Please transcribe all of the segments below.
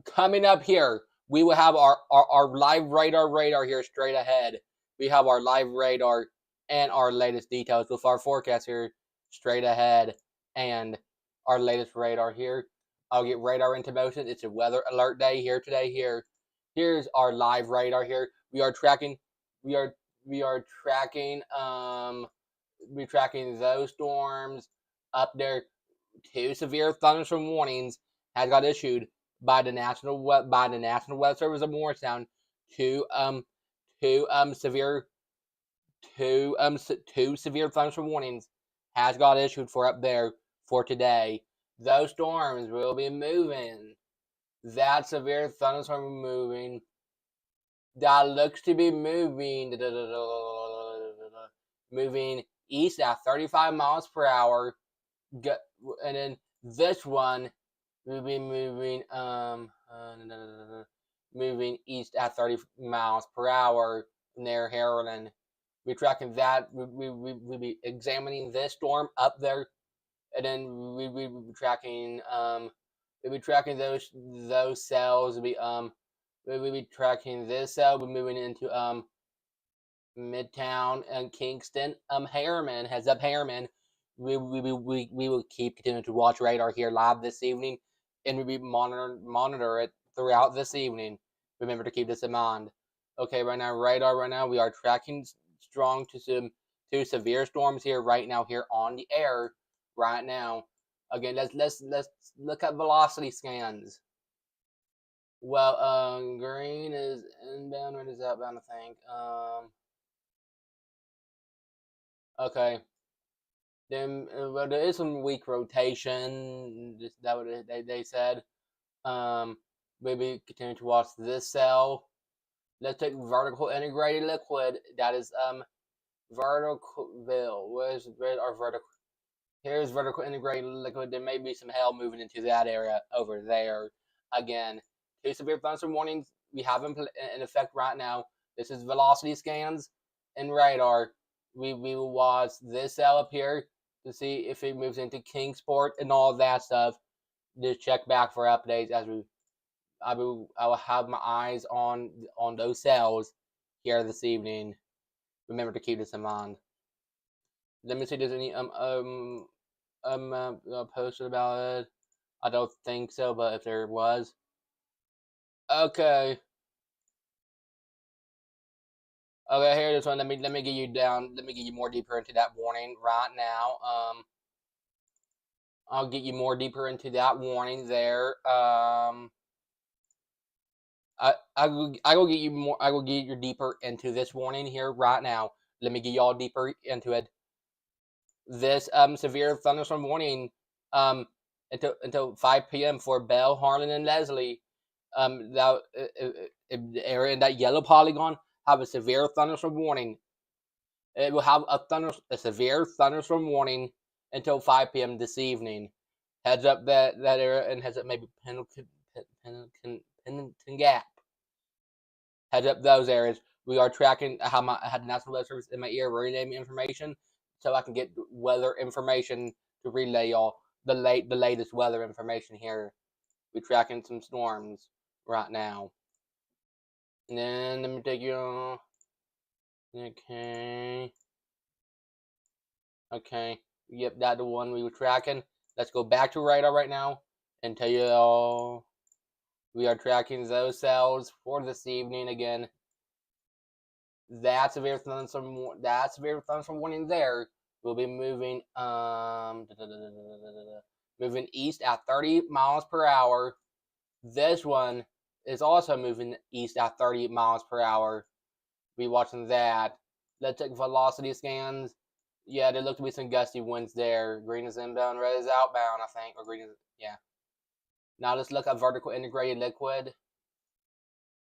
Coming up here, we will have our live radar here straight ahead. We have our live radar and our latest details with our forecast here straight ahead and our latest radar here. I'll get radar into motion. It's a weather alert day here today. Here's our live radar here. We are tracking we're tracking those storms up there. 2 severe thunderstorm warnings has got issued by the National Weather Service of Morristown. Two two severe two severe thunderstorm warnings has got issued for up there for today. Those storms will be moving. That severe thunderstorm moving. That looks to be moving east at 35 miles per hour. And then this one will be moving east at 30 miles per hour near Harlan. We're tracking that. We'll be examining this storm up there, and then we'll be tracking those cells. We'll be tracking this cell. We're moving into Midtown and Kingston. Harriman, heads up, Harriman. We will keep continuing to watch radar here live this evening, and we'll be monitor it throughout this evening. Remember to keep this in mind. Okay, radar right now we are tracking strong to severe storms here right now here on the air right now. Again, let's look at velocity scans. Well, green is inbound, red is outbound, I think. Okay. Then, well, there is some weak rotation. That what they said. Maybe continue to watch this cell. Let's take vertical integrated liquid. That is vertical. Where's our vertical? Here's vertical integrated liquid. There may be some hail moving into that area over there. Again, 2 severe thunderstorm warnings we have in effect right now. This is velocity scans and radar. We will watch this cell up here to see if it moves into Kingsport and all that stuff. Just check back for updates as I will have my eyes on those cells here this evening. Remember to keep this in mind. Let me see if there's any posted about it. I don't think so, but if there was, okay. Okay, here this one. Let me get you down. Let me get you more deeper into that warning right now. I'll get you more deeper into that warning there. I will get you more. I will get you deeper into this warning here right now. Let me get y'all deeper into it. This severe thunderstorm warning until 5 p.m. for Bell, Harlan, and Leslie. That the area in that yellow polygon have a severe thunderstorm warning. It will have a severe thunderstorm warning until 5 p.m. this evening. Heads up that area, and heads up maybe Pennington Gap. Heads up those areas. We are tracking. I had the National Weather Service in my ear renaming information, so I can get weather information to relay y'all the latest weather information here. We're tracking some storms right now. And then let me take you on. Okay. Yep, that's the one we were tracking. Let's go back to radar right now and tell you all we are tracking those cells for this evening again. That severe thunderstorm warning there will be moving moving east at 30 miles per hour. This one is also moving east at 30 miles per hour. Be watching that. Let's take velocity scans. Yeah, there look to be some gusty winds there. Green is inbound, red is outbound, I think. Or green is, yeah. Now let's look at vertical integrated liquid.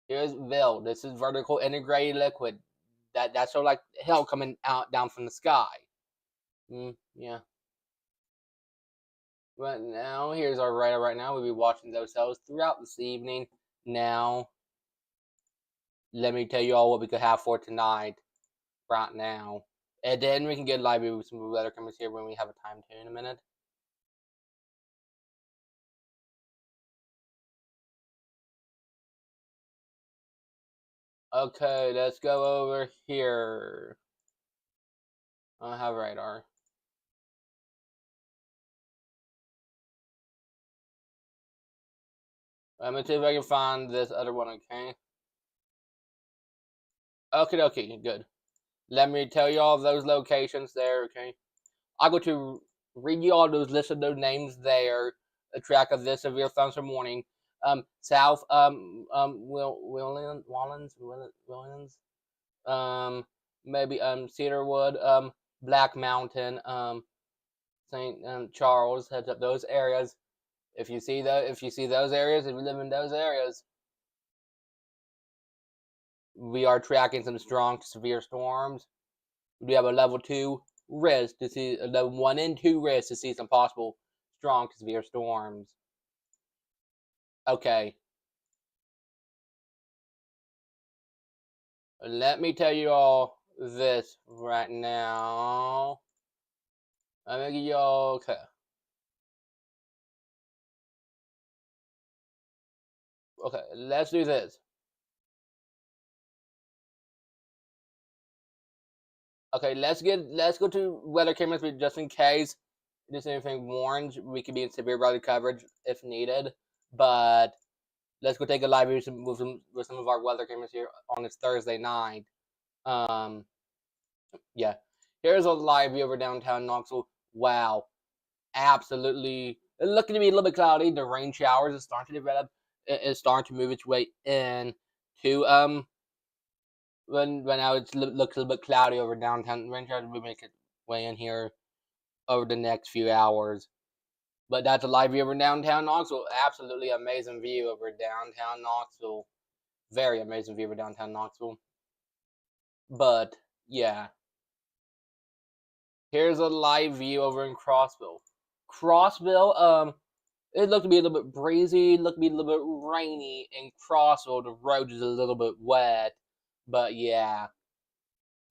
Here's Bill. This is vertical integrated liquid. That's sort of like hell coming out down from the sky. Yeah. But now, here's our radar right now. We'll be watching those cells throughout this evening. Now, let me tell you all what we could have for tonight, right now. And then we can get live with some weather cameras here when we have a time to in a minute. Okay, let's go over here. I don't have radar. Let me see if I can find this other one, okay? Okay, good. Let me tell you all those locations there, okay? I'm going to read you all those listed those names there. A track of this severe thunderstorm warning. South Williams, maybe Cedarwood, Black Mountain, St. Charles, heads up those areas. If you see those areas, if you live in those areas, we are tracking some strong to severe storms. We have a level 2 risk to see the 1 and 2 risk to see some possible strong to severe storms. Okay. Let me tell you all this right now. Let me give you all okay. Okay, let's do this. Okay, let's go to weather cameras just in case there's anything warned. We could be in severe weather coverage if needed. But let's go take a live view with some of our weather cameras here on this Thursday night. Yeah. Here's a live view over downtown Knoxville. Wow. Absolutely. It's looking to be a little bit cloudy. The rain showers are starting to develop. It's starting to move its way in to when now it looks a little bit cloudy over downtown. Rain showers will make its way in here over the next few hours. But that's a live view over downtown Knoxville. Absolutely amazing view over downtown Knoxville. Very amazing view over downtown Knoxville. But yeah. Here's a live view over in Crossville. Crossville, it looked to be a little bit breezy, looked to be a little bit rainy in Crossville. The road is a little bit wet, but yeah,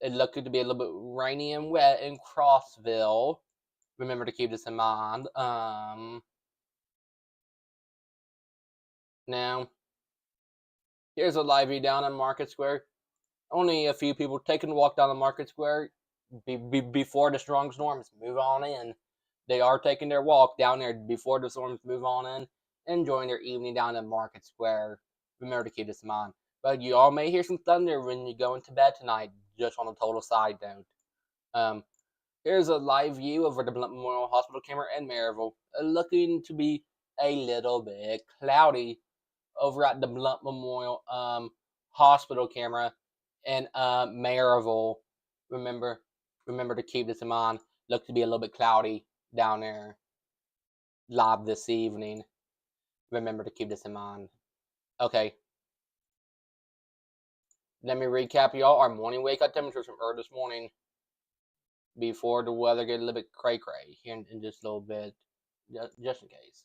it looked to be a little bit rainy and wet in Crossville. Remember to keep this in mind. Now, here's a live view down on Market Square. Only a few people taking a walk down the Market Square before the strong storms move on in. They are taking their walk down there before the storms move on in, enjoying their evening down in Market Square. Remember to keep this in mind. But you all may hear some thunder when you go into bed tonight, just on a total side note. Here's a live view over the Blunt Memorial Hospital camera in Maryville. Looking to be a little bit cloudy over at the Blunt Memorial Hospital camera in Maryville. Remember to keep this in mind. Looks to be a little bit cloudy down there live this evening. Remember to keep this in mind. Okay. Let me recap y'all our morning wake up temperatures from early this morning before the weather get a little bit cray here in just a little bit, just in case.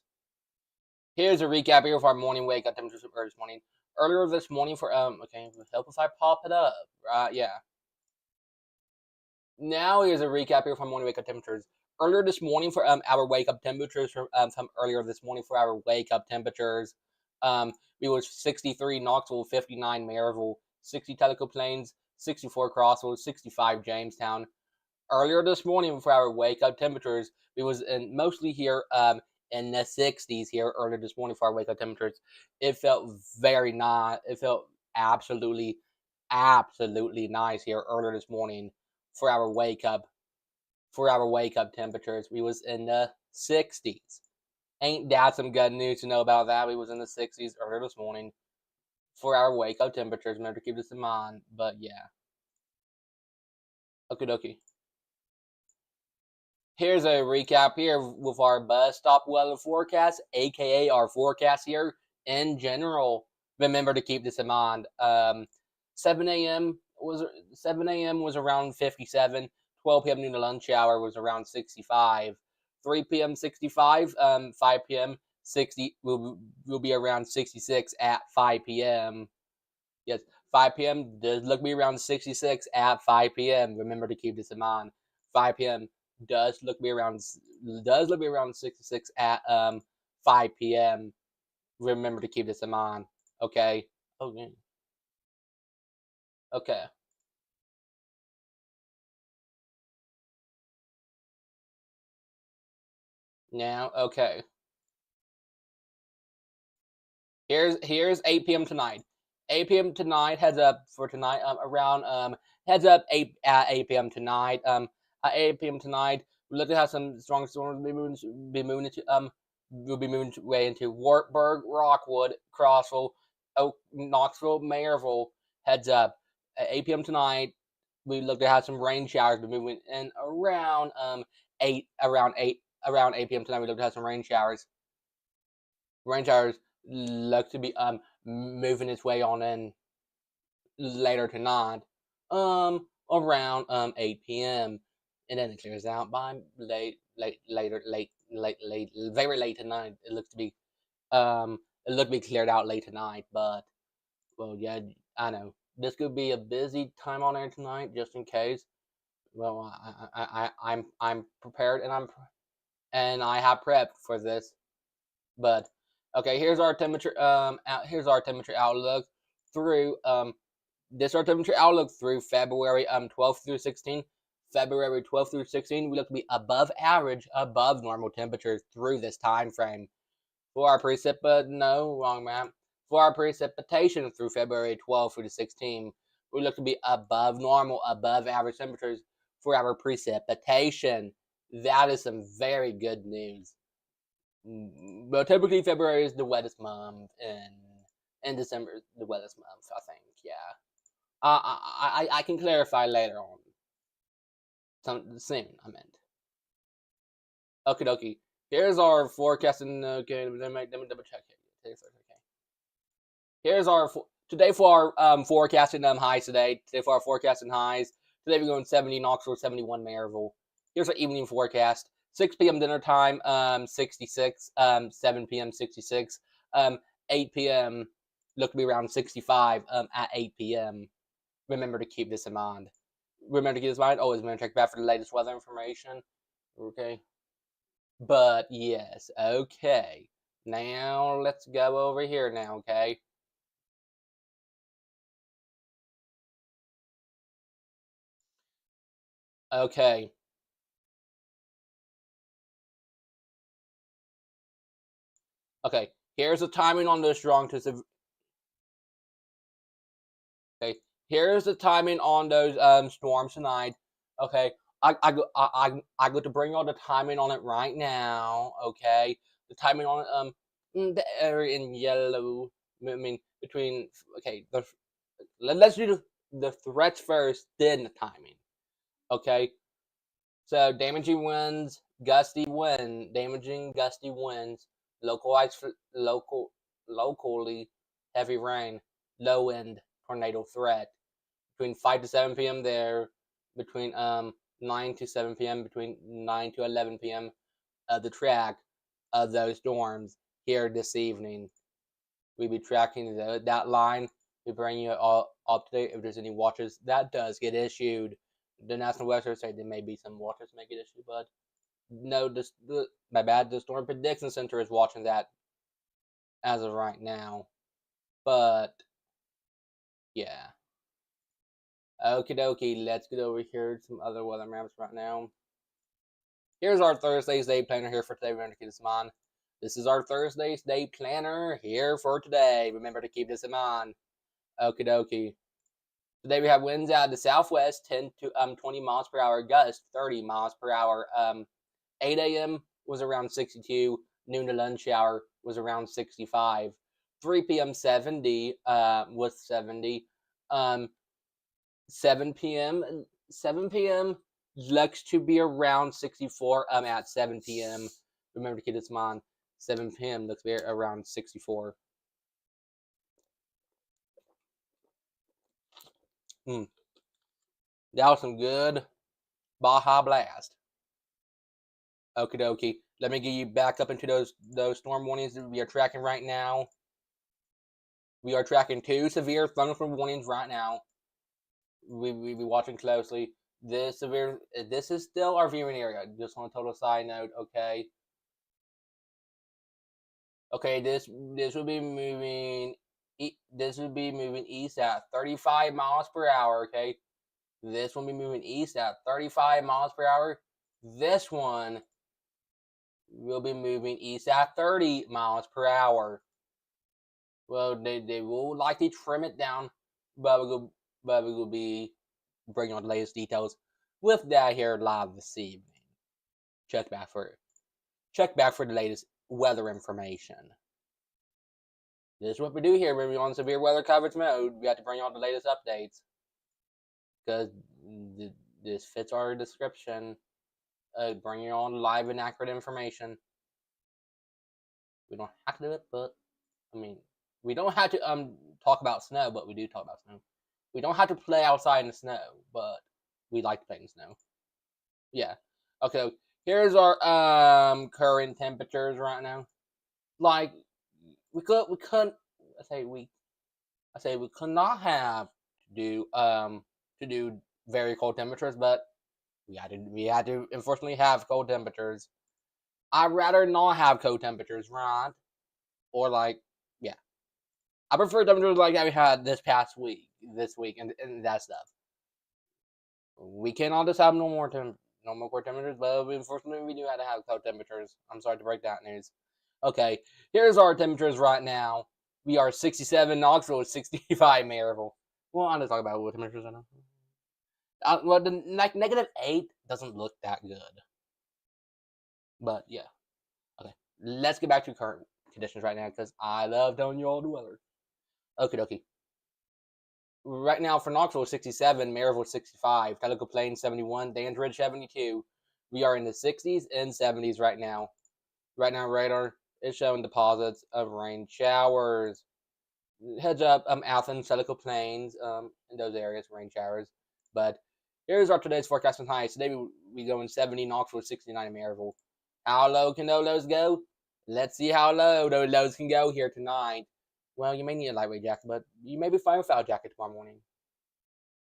Here's a recap here of our morning wake up temperatures from early this morning. Earlier this morning for okay, help if I pop it up. Yeah. Now here's a recap here from morning wake up temperatures. Earlier this morning for our wake up temperatures from earlier this morning for our wake up temperatures. We was 63 Knoxville, 59 Maryville, 60 Tellico Plains, 64 Crossville, 65 Jamestown. Earlier this morning for our wake up temperatures, we was mostly here in the 60s here earlier this morning for our wake up temperatures. It felt very nice. It felt absolutely nice here earlier this morning for our wake up temperatures. We was in the 60s. Ain't that some good news to know about that? We was in the 60s earlier this morning for our wake up temperatures. Remember to keep this in mind. But yeah. Okie dokie. Here's a recap here with our bus stop weather forecast, aka our forecast here in general. Remember to keep this in mind. 7 a.m. was around 57. 12 p.m. noon to lunch hour was around 65. 3 p.m. 65. 5 p.m. 60 will be around 66 at 5 p.m. Yes, 5 p.m. does look to be around 66 at 5 p.m. Remember to keep this in mind. 5 p.m. does look to be around 66 at 5 p.m. Remember to keep this in mind. Okay. Okay. Okay. Now, okay. Here's 8 p.m. tonight. 8 p.m. tonight. Heads up for tonight. Around heads up 8 p.m. tonight. At 8 p.m. tonight, we look to have some strong storms be moving into will be moving way into Wartburg, Rockwood, Crossville, Oak, Knoxville, Mayorville. Heads up. At 8 p.m. tonight, we look to have some rain showers be moving in around 8 p.m. tonight. We look to have some rain showers. Rain showers look to be moving its way on in later tonight, around 8 p.m. and then it clears out by very late tonight. It looks to be cleared out late tonight, but well, yeah, I know this could be a busy time on air tonight, just in case. Well, I'm prepared and I have prepped for this. But okay, here's our temperature outlook through this our temperature outlook through February 12th through 16th. February 12th through 16th, we look to be above average, above normal temperatures through this time frame. For our no, wrong map. For our precipitation through February 12th through the 16th, we look to be above normal, above average temperatures for our precipitation. That is some very good news. But typically February is the wettest month, and December is the wettest month. I think, yeah. I can clarify later on. Soon, I meant. Okie dokie. Here's our forecasting. Okay, let me double check here. Okay. Here's our today for our forecasting highs today. Today for our forecasting highs. Today we're going 70 Knoxville, 71 Maryville. Here's our evening forecast. 6 p.m. dinner time, 66. 7 p.m. 66. 8 p.m. look to be around 65. At 8 p.m. Remember to keep this in mind. Remember to keep this in mind. Always remember to check back for the latest weather information. Okay. But yes, okay. Now let's go over here now, okay? Okay. Okay. Here's the timing on those strong to okay. Here's the timing on those storms tonight. Okay. I go to bring all the timing on it right now. Okay. The timing on it the area in yellow. I mean between okay. Let's do the threats first, then the timing. Okay. So damaging winds, damaging gusty winds, locally heavy rain, low end tornado threat between 5 to 7 p.m. there, between 9 to 7 p.m., between 9 to 11 p.m. The track of those storms here this evening. We'll be tracking that line. We bring you all up to date if there's any watches that does get issued. The National Weather say there may be some watches may get issued, but no, my bad. The Storm Prediction Center is watching that as of right now. But yeah. Okie dokie, let's get over here to some other weather maps right now. Here's our Thursday's day planner here for today. Remember to keep this in mind. This is our Thursday's day planner here for today. Remember to keep this in mind. Okie dokie. Today we have winds out of the southwest, 10 to 20 miles per hour, gust 30 miles per hour. 8 a.m. was around 62. Noon to lunch hour was around 65. 3 p.m. 70 was 70. 7 p.m. looks to be around 64 at 7 p.m. Remember to keep this in mind. 7 p.m. looks to be around 64. That was some good Baja Blast. Okie dokie. Let me get you back up into those storm warnings that we are tracking right now. We are tracking 2 severe thunderstorm warnings right now. We be watching closely. This is still our viewing area. Just on a total side note, okay. Okay, this will be moving This would be moving east at 35 miles per hour, okay? This will be moving east at 35 miles per hour. This one will be moving east at 30 miles per hour. Well, they will likely trim it down, but we will be bringing on the latest details with that here live this evening. Check back for the latest weather information. This is what we do here when we're on severe weather coverage mode. We have to bring on the latest updates because this fits our description. Bringing on live and accurate information. We don't have to do it, but I mean, we don't have to talk about snow, but we do talk about snow. We don't have to play outside in the snow, but we like to play in the snow. Yeah. Okay. Here's our current temperatures right now. Like we could not have to do very cold temperatures, but we had to unfortunately have cold temperatures. I'd rather not have cold temperatures, right? Or yeah. I prefer temperatures like that we had this week, and that stuff. We cannot just have no more cold temperatures, but unfortunately we do have to have cold temperatures. I'm sorry to break that news. Okay, here's our temperatures right now. We are 67 Knoxville, 65 Maryville. Well, I'll just talk about what temperatures right now. Well, the -8 doesn't look that good. But yeah. Okay, let's get back to current conditions right now because I love telling you all the weather. Okie dokie. Right now for Knoxville 67, Maryville 65, Calico Plain 71, Dandridge 72. We are in the 60s and 70s right now. Right now, radar is showing deposits of rain showers. Heads up, Athens, Calico Plains, in those areas, rain showers. But here's our today's forecast and highs. Today we go in 70, Knoxville 69, and Maryville. How low can those lows go? Let's see how low those lows can go here tonight. Well, you may need a lightweight jacket, but you may be fine without a jacket tomorrow morning.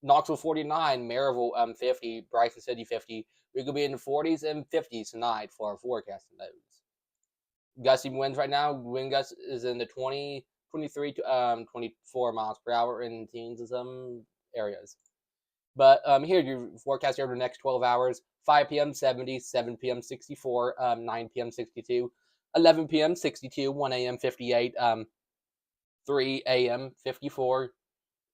Knoxville 49, Maryville 50, Bryson City 50. We could be in the 40s and 50s tonight for our forecast and lows. Gusty winds right now. Wind gust is in the 23 to 24 miles per hour in teens in some areas. But here your forecast here over the next 12 hours. 5 p.m. 70, 7 p.m. 64, 9 p.m. 62, 11 p.m. 62, 1 a.m. 58, 3 a.m. 54,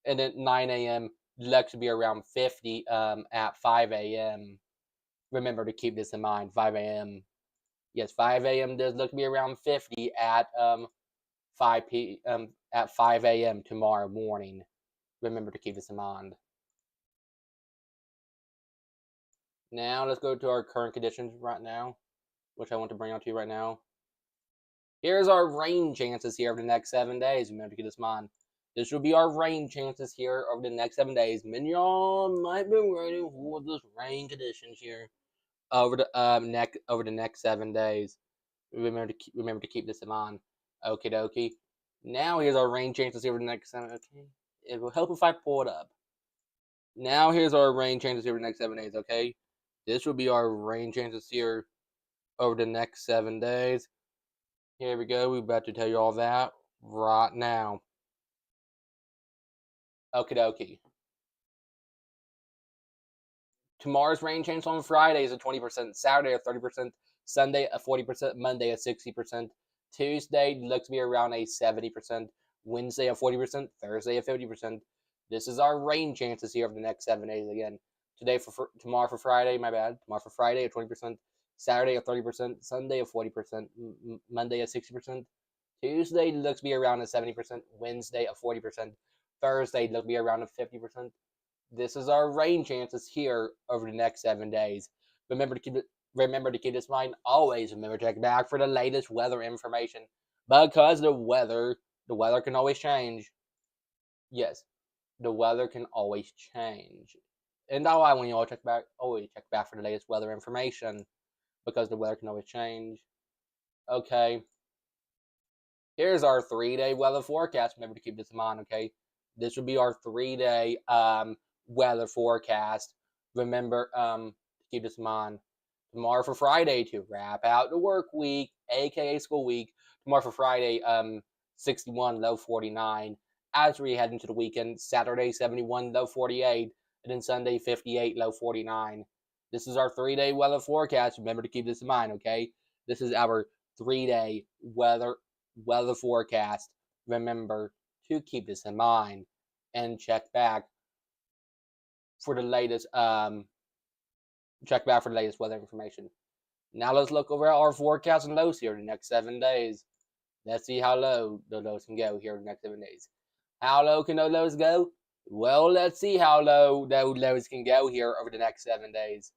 and then 9 a.m. looks to be around 50 at 5 a.m. Remember to keep this in mind. 5 a.m. Yes, 5 a.m. does look to be around 50 at 5 a.m. tomorrow morning. Remember to keep this in mind. Now let's go to our current conditions right now, which I want to bring out to you right now. Here's our rain chances here over the next 7 days. Remember to keep this in mind. This will be our rain chances here over the next 7 days. Many y'all might be waiting for this rain conditions here over the next 7 days. Remember to keep this in mind. Okie dokie. Now here's our rain chances over the next 7. Okay, it will help if I pull it up. Now here's our rain chances over the next 7 days. Okay, this will be our rain chances here over the next 7 days. Here we go. We're about to tell you all that right now. Okie dokie. Tomorrow's rain chance on Friday is at 20%, Saturday at 30%, Sunday at 40%, Monday at 60%, Tuesday looks to be around a 70%, Wednesday at 40%, Thursday at 50%. This is our rain chances here over the next 7 days again. Tomorrow for Friday, my bad. Tomorrow for Friday at 20%, Saturday at 30%, Sunday at 40%, Monday at 60%. Tuesday looks to be around a 70%, Wednesday at 40%, Thursday looks to be around a 50%. This is our rain chances here over the next 7 days. Remember to keep this in mind. Always remember to check back for the latest weather information because the weather can always change. Yes, the weather can always change, and that's why when you always check back for the latest weather information because the weather can always change. Okay, here's our 3-day weather forecast. Remember to keep this in mind. Okay, this will be our 3-day weather forecast. Remember to keep this in mind. Tomorrow for Friday to wrap out the work week, aka school week. Tomorrow for Friday, 61, low 49. as we head into the weekend. Saturday 71, low 48, and then Sunday 58, low 49. This is our 3-day weather forecast. Remember to keep this in mind, okay? This is our 3-day weather forecast. Remember to keep this in mind and check back for the latest weather information. Now let's look over at our forecast and lows here the next 7 days. Let's see how low the lows can go here the next 7 days. How low can those lows go? Well, let's see how low those lows can go here over the next 7 days.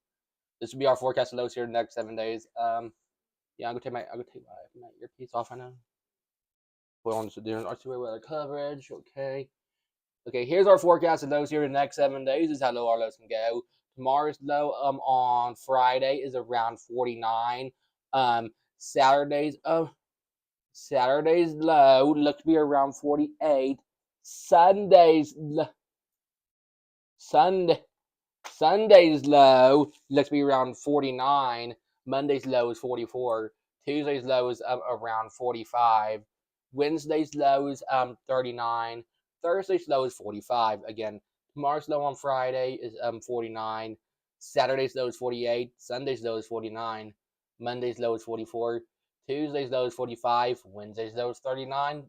This will be our forecast of lows here the next 7 days. Yeah, I'm gonna take my earpiece off right now. We're on to doing our 2-way weather coverage. Okay. Okay, here's our forecast of lows here the next 7 days. This is how low our lows can go. Tomorrow's low on Friday is around 49. Saturday's low looks to be around 48. Sunday's low looks to be around 49. Monday's low is 44. Tuesday's low is around 45. Wednesday's low is 39. Thursday's low is 45. Again, tomorrow's low on Friday is 49. Saturday's low is 48. Sunday's low is 49. Monday's low is 44. Tuesday's low is 45. Wednesday's low is 39.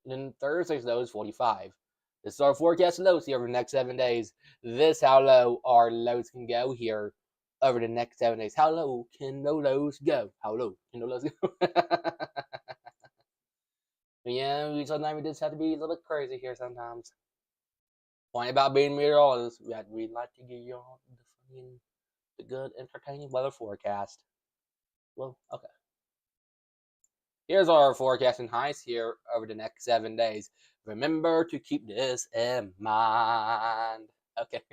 And then Thursday's low is 45. This is our forecast lows here over the next 7 days. This is how low our lows can go here over the next 7 days. How low can the lows go? How low can the lows go? Yeah, sometimes we just have to be a little bit crazy here sometimes. Point about being meteorologists, we'd like to give you all the good, entertaining weather forecast. Well, okay. Here's our forecast and highs here over the next 7 days. Remember to keep this in mind. Okay.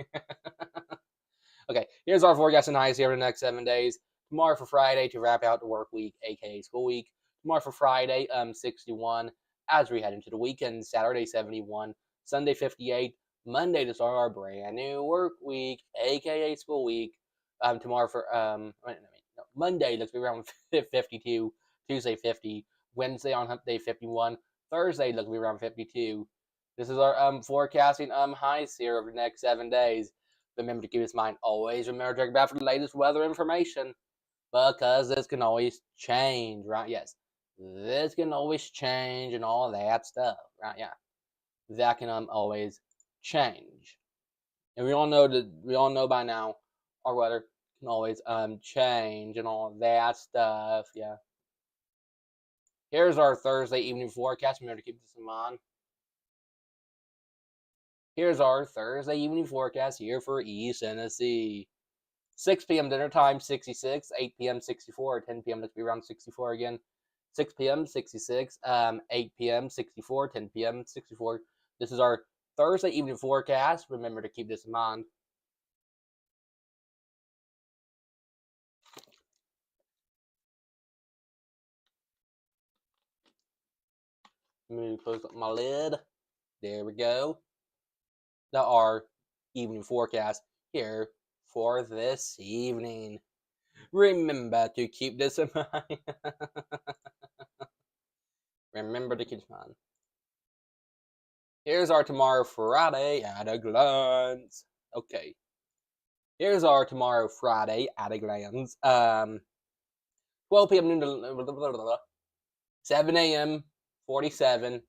Okay, here's our forecast and highs here over the next 7 days. Tomorrow for Friday to wrap out the work week, aka school week. Tomorrow for Friday, 61. As we head into the weekend, Saturday 71, Sunday 58, Monday to start our brand new work week, aka school week. Tomorrow for Monday looks to be around 52, Tuesday 50, Wednesday on hump day 51, Thursday looks to be around 52. This is our forecasting highs here over the next 7 days. Remember to keep this in mind. Always remember to check back for the latest weather information, because this can always change, right? Yes. This can always change and all that stuff, right? Yeah, that can always change, and we all know by now our weather can always change and all that stuff. Yeah. Here's our Thursday evening forecast. Remember to keep this in mind. Here's our Thursday evening forecast here for East Tennessee. 6 p.m. dinner time, 66. 8 p.m. 64. 10 p.m. let's be around 64 again. 6 p.m. 66, 8 p.m. 64, 10 p.m. 64. This is our Thursday evening forecast. Remember to keep this in mind. Let me close up my lid. There we go. Now our evening forecast here for this evening. Remember to keep this in mind. Remember to keep this in mind. Here's our tomorrow Friday at a glance. Okay. Here's our tomorrow Friday at a glance. 12 p.m. noon to 7 a.m. 47.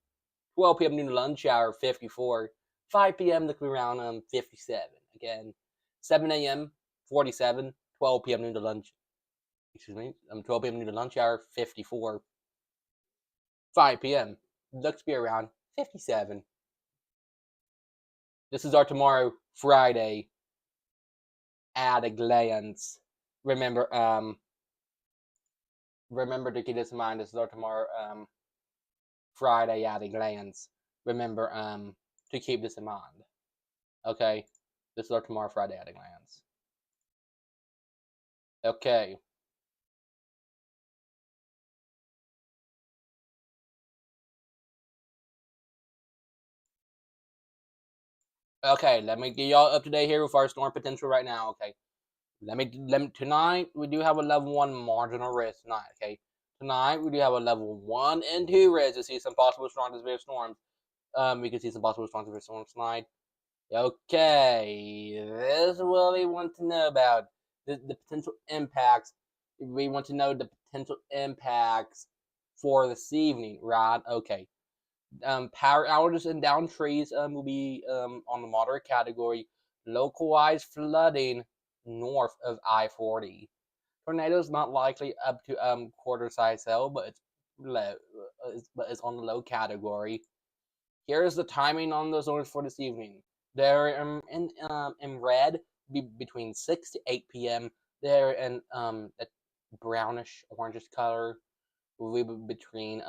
12 p.m. noon to lunch hour 54. 5 p.m. to around 57. Again, 7 a.m. 47. 12 p.m. noon to lunch. 12 p.m. noon to lunch hour 54. 5 p.m. looks to be around 57. This is our tomorrow Friday at a glance. Remember to keep this in mind. This is our tomorrow Friday at a glance. Remember to keep this in mind. Okay, this is our tomorrow Friday at a glance. Okay. Okay, let me get y'all up to date here with our storm potential right now. Okay, tonight we do have a level 1 marginal risk tonight. Okay, tonight we do have a level 1 and 2 risk to see some possible strong to severe storms. We can see some possible responses for storm slide. Okay, this is what we want to know about the potential impacts. We want to know the potential impacts for this evening, right? Okay. Power outages and down trees will be on the moderate category. Localized flooding north of I-40. Tornadoes not likely up to quarter size cell, but it's low, but it's on the low category. Here's the timing on those orders for this evening. They're in red, between 6 to 8 p.m. They're in a brownish orangish color, will be between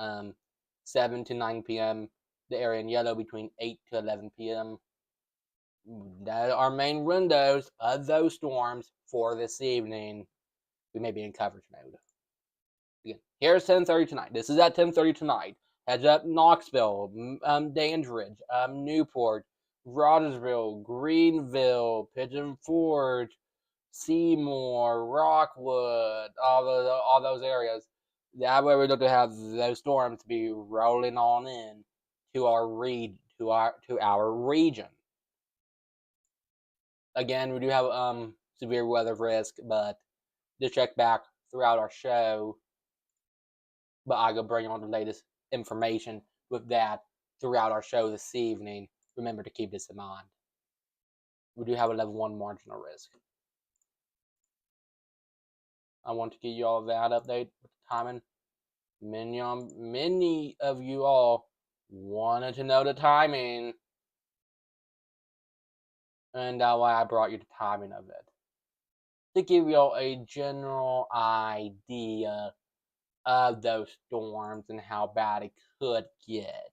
7 to 9 p.m. The area in yellow between 8 to 11 p.m. That are main windows of those storms for this evening. We may be in coverage mode. Again, here's 10:30 tonight. This is at 10:30 tonight. Heads up: Knoxville, Dandridge, Newport, Rogersville, Greenville, Pigeon Forge, Seymour, Rockwood, all those areas. That way we look to have those storms be rolling on in to our region. Again, we do have severe weather risk, but just check back throughout our show. But I will bring on the latest information with that throughout our show this evening. Remember to keep this in mind. We do have a level 1 marginal risk. I want to give you all that update with the timing. Many of you all wanted to know the timing, and that's why I brought you the timing of it, to give you all a general idea of those storms and how bad it could get.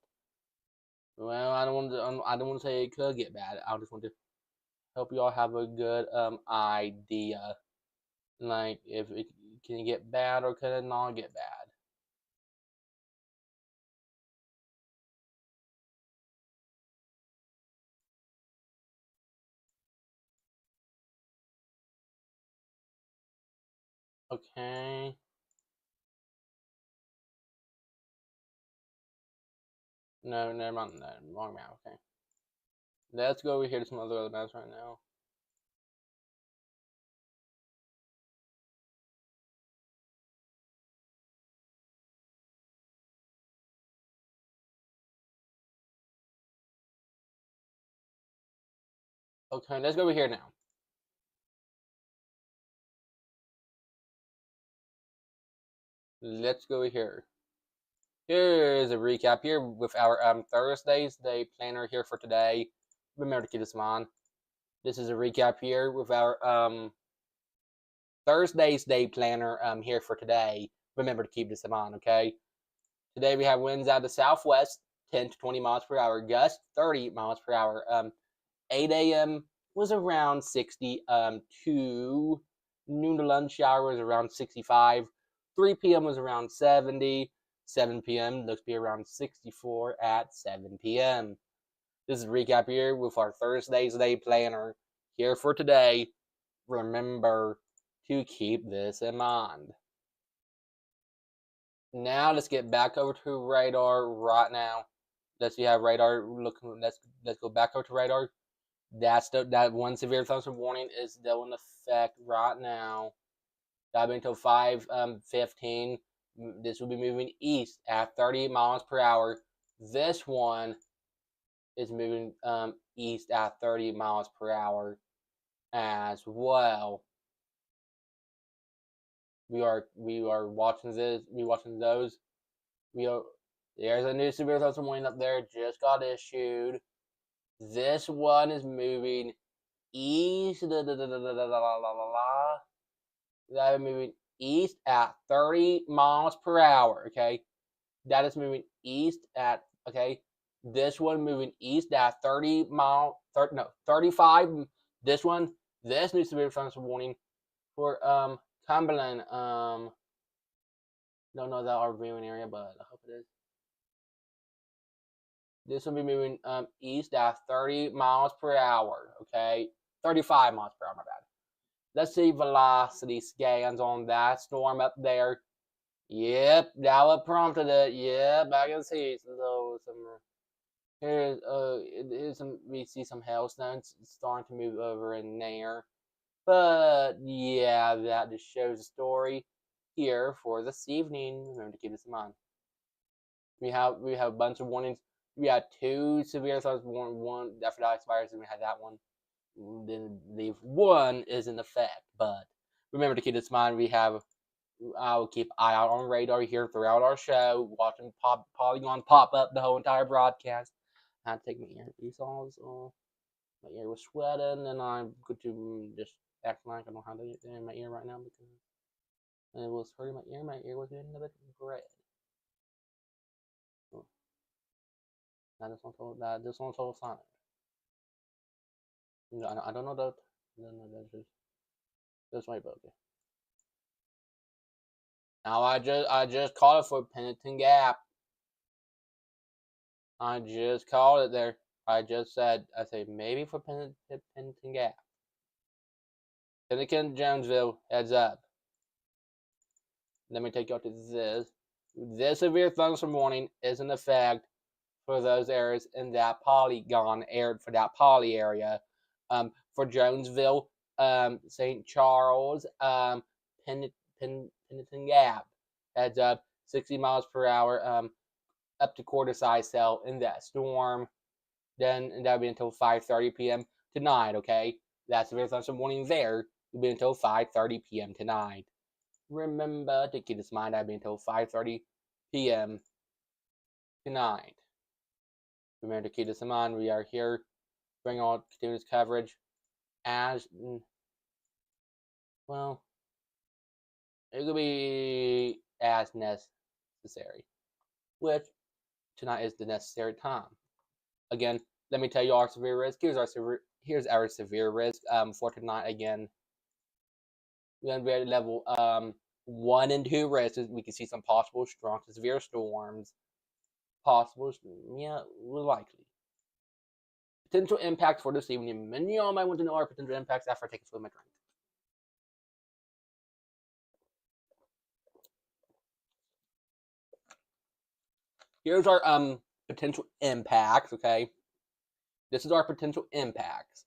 Well, I don't want to say it could get bad. I just want to help you all have a good idea, like if it can get bad or can it not get bad. Okay. No, never mind. No, wrong map. Okay. Let's go over here to some other maps right now. Okay, let's go over here now. Let's go over here. Here's a recap here with our Thursday's Day planner here for today. Remember to keep this in mind. This is a recap here with our Thursday's Day planner here for today. Remember to keep this in mind, okay? Today we have winds out of the southwest, 10 to 20 miles per hour, gust 30 miles per hour. 8 a.m. was around 62. Noon to lunch hour was around 65. 3 p.m. was around 70. 7 p.m. looks to be around 64 at 7 p.m. This is a recap here with our Thursday's Day planner here for today. Remember to keep this in mind. Now let's get back over to radar right now. Let's see how radar looking. Let's go back over to radar. That one severe thunderstorm warning is still in effect right now. That'll be until 5:15. This will be moving east at 30 miles per hour. This one is moving east at 30 miles per hour as well. We are watching this. We watching those. There's a new severe thunderstorm warning up there. Just got issued. This one is moving east. That is moving east at 30 miles per hour. Okay, that is moving east at. Okay, this one moving east at 35. This new severe thunderstorm warning for Cumberland. Don't know that our viewing area, but I hope it is. This will be moving east at 30 miles per hour. Okay, 35 miles per hour. My bad. Let's see velocity scans on that storm up there. Yep, that what prompted it. Yep, I can see. So we see some hailstones starting to move over in there. But yeah, that just shows the story here for this evening. Remember to keep this in mind. We have a bunch of warnings. We had 2 severe thunderstorms, one after that expires, and we had that one. Then leave one is in effect. But remember to keep this in mind. I will keep eye out on radar here throughout our show, watching Polygon pop up the whole entire broadcast. I had to take my earpiece off, so my ear was sweating, and I'm going to just act like I don't have it in my ear right now because it was hurting my ear. My ear was getting a bit red. So, this one told Sonic. I don't know that. No, that's my buggy. Now I just called it for Pennington Gap. I just called it there. I said maybe for Pennington Gap. Pennington, Jonesville, heads up. Let me take you out to this. This severe thunderstorm warning is in effect for those areas in that polygon area, for that poly area. For Jonesville, St. Charles, Pennington Gap, heads up, 60 miles per hour, up to quarter size cell in that storm. Then that'll be until 5:30 p.m. tonight. Okay, that's severe thunderstorm warning there. Will be until 5:30 p.m. tonight. Remember to keep this in mind. That'll be until 5:30 p.m. tonight. Remember to keep this in mind. We are here, bring all continuous coverage as well. It could be as necessary, which tonight is the necessary time. Again, let me tell you our severe risk. Here's our severe risk for tonight. Again, we're going to be at level 1 and 2 risks. We can see some possible strong to severe storms. Likely. Potential impacts for this evening. Many of y'all might want to know our potential impacts after I take a swim of my drink. Here's our potential impacts, okay? This is our potential impacts.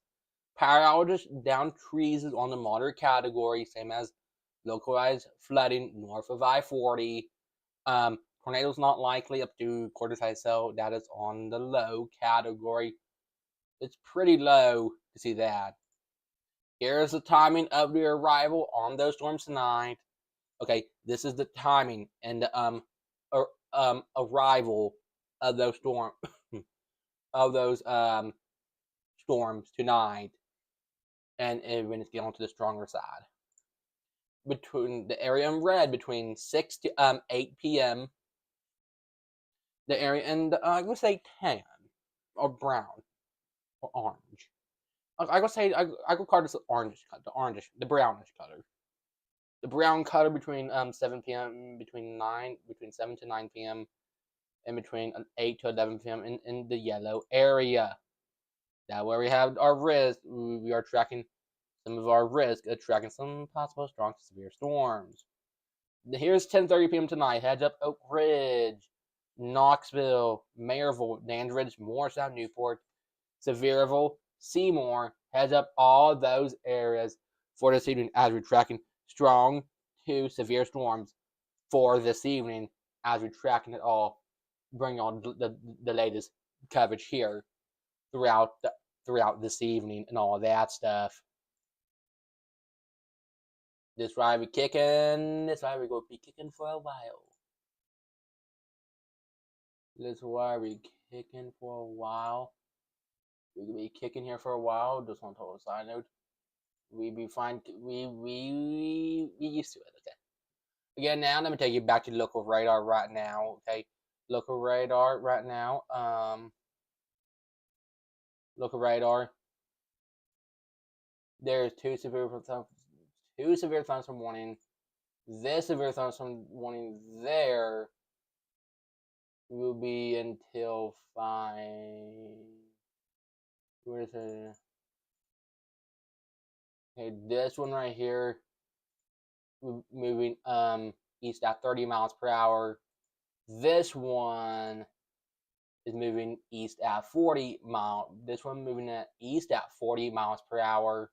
Power outages down trees is on the moderate category, same as localized flooding north of I-40. Tornadoes not likely up to quarter size cell. That is on the low category. It's pretty low to see that. Here's the timing of the arrival on those storms tonight. Okay, this is the timing and the arrival of those storms tonight, and when it's getting onto the stronger side. Between the area in red between 6 to 8 p.m. The area in I would say tan or brown or orange. I would say I would call this the brownish color. The brown color between 7 p.m. between 7 to 9 p.m. and between 8 to 11 p.m. in the yellow area. That where we have our risk. We are tracking some of our risk of tracking some possible strong to severe storms. Here's 10:30 p.m. tonight. Heads up Oak Ridge, Knoxville, Maryville, Dandridge, Morristown, Newport, Sevierville, Seymour. Heads up all those areas for this evening as we're tracking strong to severe storms for this evening as we're tracking it all, bringing on the latest coverage here throughout this evening and all that stuff. This ride we kicking. This ride we gonna be kicking for a while. This ride we kicking for a while. We gonna be kicking here for a while. Just on total side note, we be fine. We used to it. Okay. Again, now let me take you back to local radar right now. Okay, local radar right now. Local radar. There's two severe thunderstorm warning. This severe thunderstorm warning there will be until 5. Where is it? Okay, this one right here, moving east at 30 miles per hour. This one is moving east at 40 miles. This one moving east at 40 miles per hour.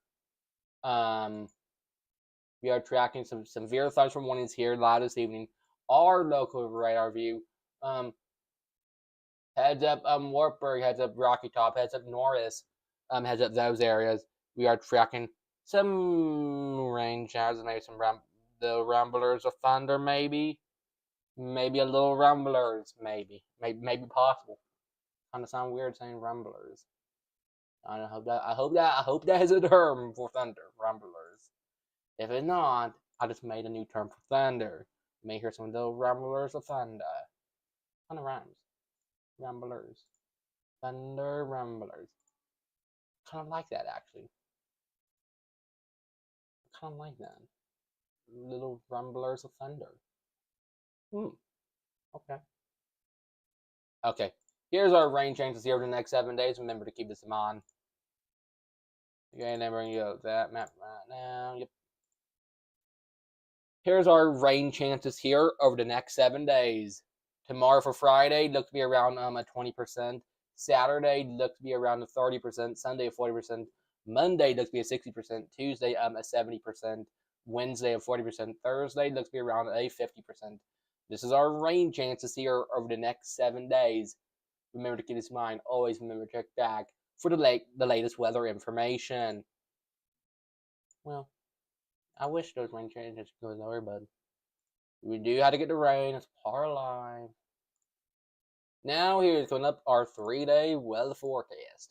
We are tracking some severe thunderstorm warnings here live this evening. Our local radar view. Heads up, Wartburg. Heads up, Rocky Top. Heads up, Norris. Heads up those areas. We are tracking some rain showers and maybe some the rumblers of thunder. Maybe a little rumblers. Maybe possible. Kind of sound weird saying rumblers. I hope that is a term for thunder, rumblers. If it's not, I just made a new term for thunder. You may hear some little rumblers of thunder. Kind of rhymes. Rumblers. Thunder rumblers. Kind of like that, actually. Kind of like that. Little rumblers of thunder. Okay. Okay. Here's our rain changes here over the next 7 days. Remember to keep this in mind. Okay, and then bring you that map right now. Yep. Here's our rain chances here over the next 7 days. Tomorrow for Friday, looks to be around a 20%. Saturday looks to be around a 30%. Sunday a 40%. Monday looks to be a 60%. Tuesday a 70%. Wednesday a 40%. Thursday looks to be around a 50%. This is our rain chances here over the next 7 days. Remember to keep this in mind. Always remember to check back for the latest weather information. Well, I wish those rain changes could go lower, but we do have to get the rain. It's part of life. Now here's going up our 3-day weather forecast.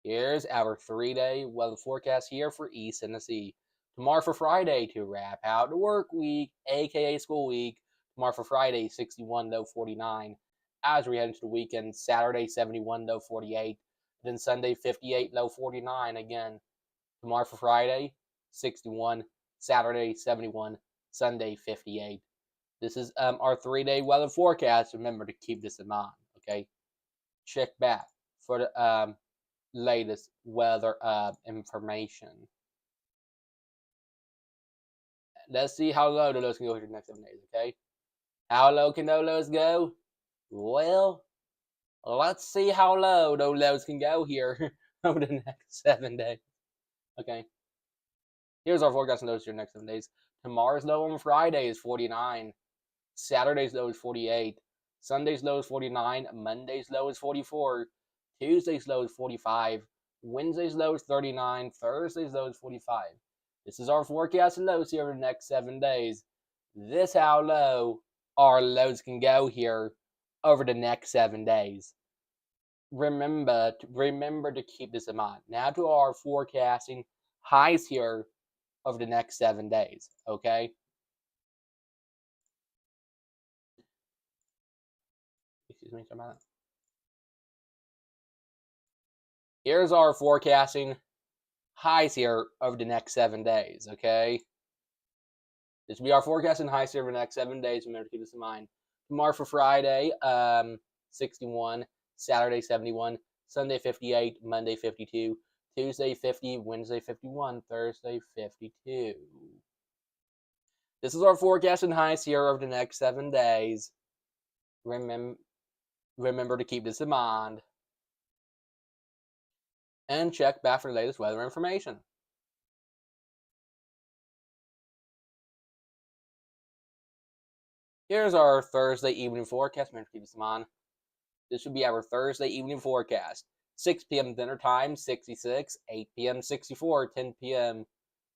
Here's our 3-day weather forecast here for East Tennessee. Tomorrow for Friday to wrap out the work week, aka school week. Tomorrow for Friday, 61 low 49. As we head into the weekend, Saturday 71 low 48. Then Sunday 58 low 49 again. Tomorrow for Friday, 61. Saturday 71. Sunday 58. This is our 3-day weather forecast. Remember to keep this in mind, okay? Check back for the latest weather information. Let's see how low the lows can go here the next 7 days, okay? How low can those lows go? Well, let's see how low those lows can go here over the next 7 days. Okay. Here's our forecast on those here next 7 days. Tomorrow's low on Friday is 49. Saturday's low is 48. Sunday's low is 49. Monday's low is 44. Tuesday's low is 45. Wednesday's low is 39. Thursday's low is 45. This is our forecast and lows here over the next 7 days. This is how low our lows can go here over the next 7 days. Remember to keep this in mind. Now to our forecasting highs here over the next 7 days, okay? Excuse me, sorry about that. Here's our forecasting highs here over the next 7 days, okay? This will be our forecasting highs here over the next 7 days. Remember to keep this in mind. Tomorrow for Friday, 61. Saturday, 71. Sunday, 58. Monday, 52. Tuesday, 50. Wednesday, 51. Thursday, 52. This is our forecasting highs here over the next 7 days. Remember to keep this in mind. And check back for the latest weather information. Here's our Thursday evening forecast. Remember to keep this in mind. This would be our Thursday evening forecast. 6 p.m. dinner time, 66. 8 p.m., 64. 10 p.m.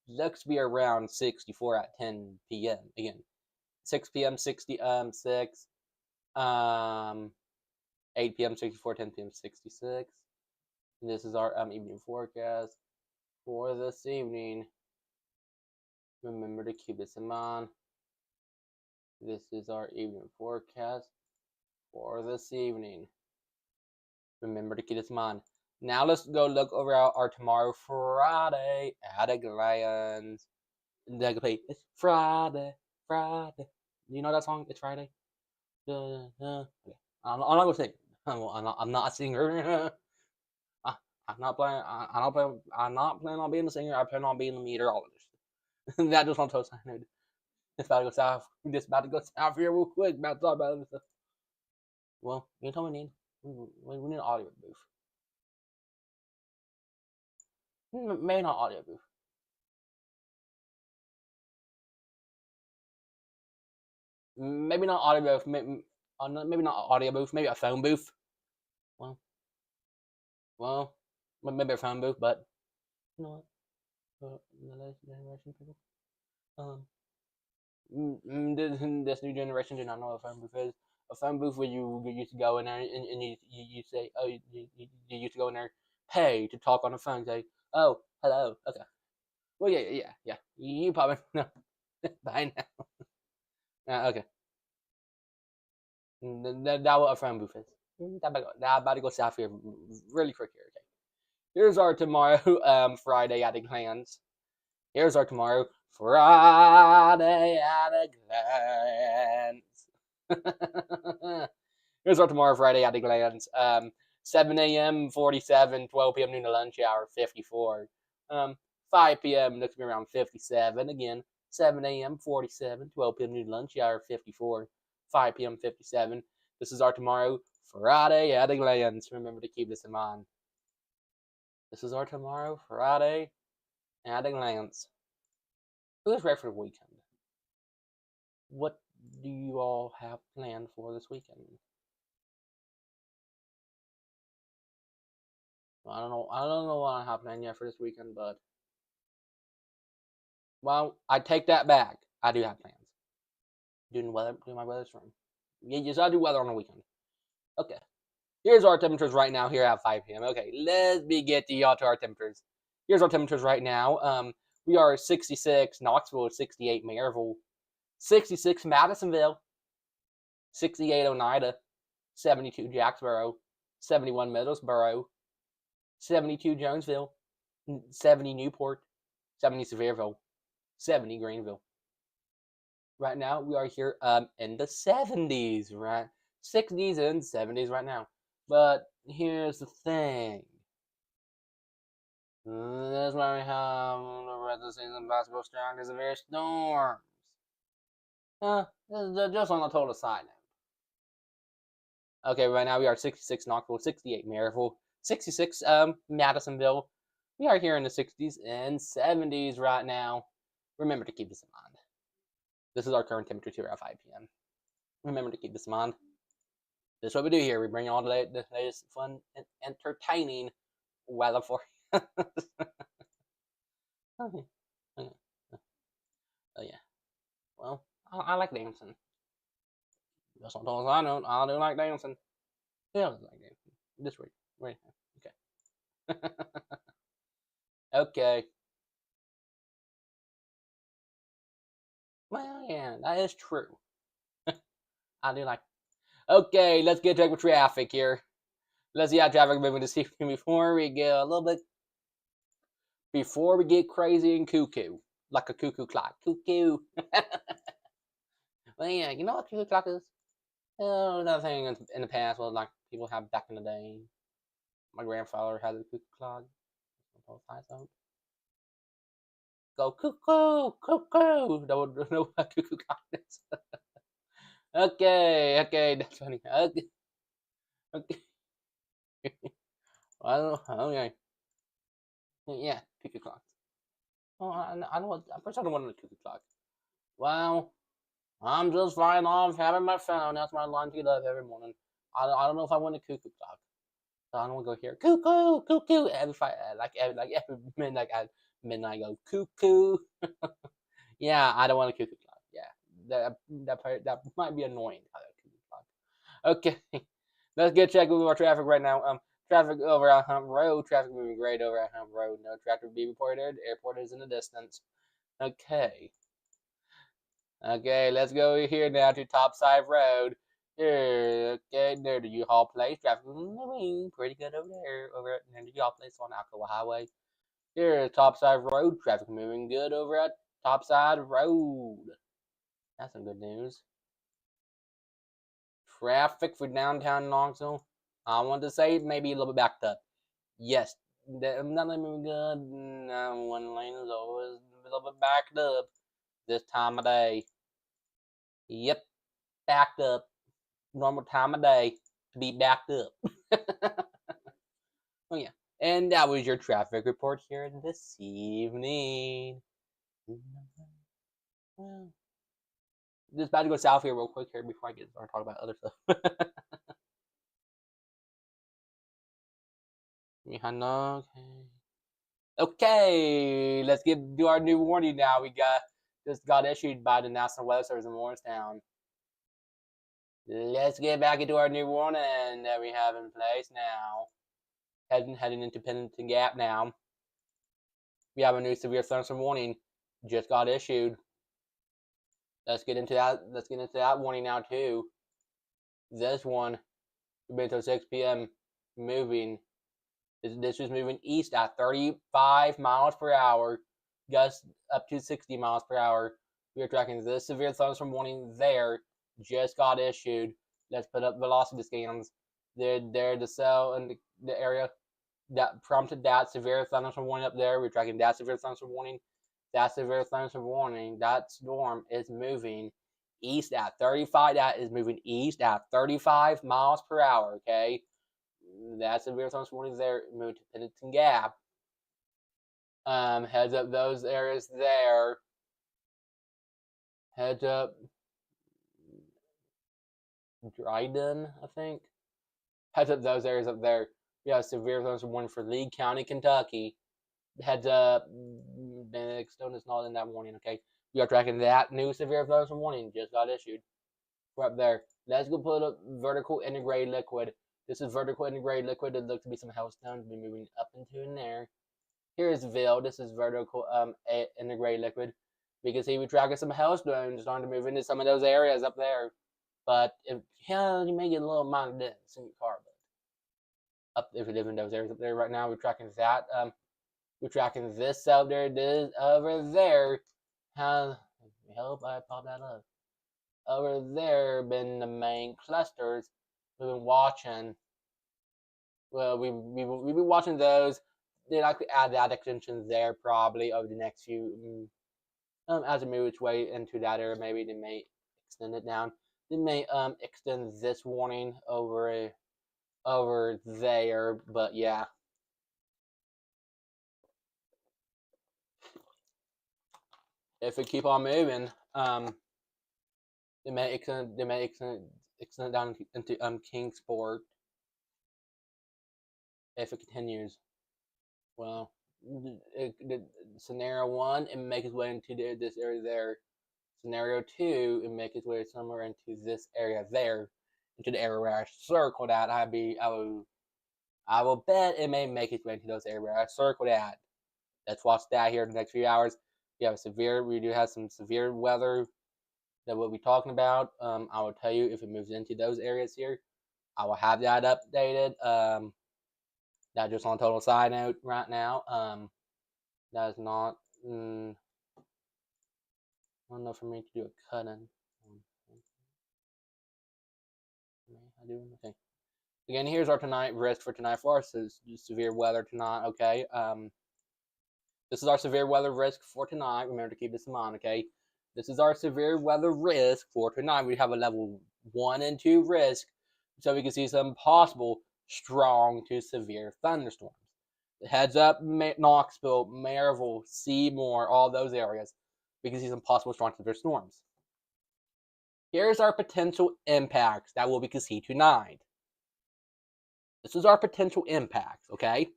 looks to be around 64 at 10 p.m. Again, 6 p.m., 6. 8 p.m., 64. 10 p.m., 66. And this is our evening forecast for this evening. Remember to keep this in mind. This is our evening forecast for this evening. Remember to keep this in mind. Now let's go look over our tomorrow Friday at a glance. They can play It's Friday. You know that song? It's Friday. Okay. I'm not gonna sing. I'm not a singer. I'm not planning on being a singer. I plan on being a meteorologist. That just on toast. I know. It's about to go south. Just about to go south here real quick. About to talk about it. Well, you told me we need an audio booth. Maybe not audio booth. Maybe not audio booth. Maybe not audio booth. Maybe a phone booth. Well, well, maybe a phone booth. But you know what? The latest generation people. This new generation do not know what a phone booth is. A phone booth where you used to go in there and you say, oh, you used to go in there, pay to talk on the phone. Say, oh, hello, okay. Well, yeah. You probably know by now. Okay. That what a phone booth is. That about to go south here really quick here. Okay. Here's our tomorrow, Friday at a glance. Here's our tomorrow, Friday at a glance. Here's our tomorrow, Friday at a glance. 7 a.m. 47, 12 p.m. noon to lunch hour 54. 5 p.m. looks to be around 57 again. 7 a.m. 47, 12 p.m. noon to lunch hour 54. 5 p.m. 57. This is our tomorrow, Friday at a glance. Remember to keep this in mind. This is our tomorrow, Friday at a glance. Who's ready for the weekend? What do you all have planned for this weekend? I don't know what I have planned yet for this weekend, but well, I take that back. I do have plans. Doing my weather stream. Yes, I do weather on the weekend. Okay. Here's our temperatures right now here at 5 p.m. Okay, let's get to our temperatures. Here's our temperatures right now. We are 66 Knoxville, 68 Maryville, 66 Madisonville, 68 Oneida, 72 Jacksboro, 71 Middlesboro, 72 Jonesville, 70 Newport, 70 Sevierville, 70 Greenville. Right now, we are here in the 70s, right? 60s and 70s right now. But here's the thing. That's why we have the rest of the season basketball strong as a very storms. Just on the total side note. Okay, right now we are 66 Knoxville, 68 Maryville, 66 Madisonville. We are here in the 60s and 70s right now. Remember to keep this in mind. This is our current temperature here at 5 p.m. Remember to keep this in mind. This is what we do here. We bring you all the latest fun and entertaining weather for you. Oh yeah. Well, I like dancing. Just sometimes I do like dancing. Who else like dancing? This week. Right. Okay. Okay. Well, yeah, that is true. I do like. Okay, let's get check with traffic here. Let's see how traffic moving to see before we get a little bit. Before we get crazy and cuckoo, like a cuckoo clock. Cuckoo. Well, yeah, you know what cuckoo clock is? Oh, another thing in the past was like people have back in the day. My grandfather had a cuckoo clock. Go cuckoo, cuckoo. No one know what cuckoo clock is. Okay, that's funny. Okay. Well, okay. Yeah, cuckoo clocks. Oh, I know. I'm pretty sure I don't want a cuckoo clock. Well, I'm just flying off having my phone. That's my alarm to get up every morning. I don't know if I want a cuckoo clock. So I don't want to go here. Cuckoo, cuckoo. Every midnight at midnight, I go cuckoo. Yeah, I don't want a cuckoo clock. Yeah, that might be annoying. Okay, let's get checked with our traffic right now. Traffic over at Hump Road. Traffic moving great over at Hump Road. No traffic to be reported. Airport is in the distance. Okay. Okay, let's go here now to Topside Road. Here, okay, near the U-Haul place. Traffic moving pretty good over there. Over at near the U-Haul place on Alcoa Highway. Here, Topside Road. Traffic moving good over at Topside Road. That's some good news. Traffic for downtown Knoxville. I want to say maybe a little bit backed up. Yes, nothing moving good. One lane is always a little bit backed up this time of day. Yep, backed up. Normal time of day. to be backed up. Oh yeah, and that was your traffic report here this evening. Well, just about to go south here real quick here before I get started talking about other stuff. Okay, let's do our new warning now. We just got issued by the National Weather Service in Morristown. Let's get back into our new warning that we have in place now. Heading into Pennington Gap now. We have a new severe thunderstorm warning just got issued. Let's get into that warning now too. This one will be until 6 p.m. moving. This is moving east at 35 miles per hour, gusts up to 60 miles per hour. We are tracking this severe thunderstorm warning there. Just got issued. Let's put up velocity scans. They're the cell in the area that prompted that severe thunderstorm warning up there. We're tracking that severe thunderstorm warning. That severe thunderstorm warning. That storm is moving east at 35. That is moving east at 35 miles per hour. Okay. That severe thunderstorm warning there. Moved to Pennington Gap. Heads up those areas there. Heads up Dryden, I think. Heads up those areas up there. We have severe thunderstorm warning for Lee County, Kentucky. Heads up, Benedict Stone is not in that warning, okay? We are tracking that new severe thunderstorm warning just got issued. We're up there. Let's go put up vertical integrated liquid. This is vertical integrated liquid. It looks to be some hailstones to be moving up into in there. Here's Ville. This is vertical integrated liquid. We can see we're tracking some hailstones starting to move into some of those areas up there. But you may get a little amount of dents in your car. But up if you live in those areas up there right now, we're tracking that. We're tracking this out there, this over there. I hope I pop that up. Over there, been the main clusters. We've been watching. Well, we've been watching those. They'd like to add that extension there probably over the next few. As it moves its way into that area, maybe they may extend it down. They may extend this warning over there, but yeah. If we keep on moving, they may extend it down into Kingsport if it continues. Well, scenario 1, it makes its way into this area there. Scenario 2, it makes its way somewhere into this area there, into the area where I circled at. I will bet it may make its way into those areas where I circled at. Let's watch that here in the next few hours. We do have some severe weather that we'll be talking about. I will tell you if it moves into those areas here. I will have that updated. That just on a total side note right now. That is not enough for me to do a cut-in. Okay. Again, here's our risk for tonight for us. Is severe weather tonight. Okay. This is our severe weather risk for tonight. Remember to keep this in mind. Okay. This is our severe weather risk for tonight. We have a level 1 and 2 risk, so we can see some possible strong to severe thunderstorms. Heads up, Knoxville, Maryville, Seymour, all those areas. We can see some possible strong to severe storms. Here's our potential impacts that we can see tonight. This is our potential impacts, okay?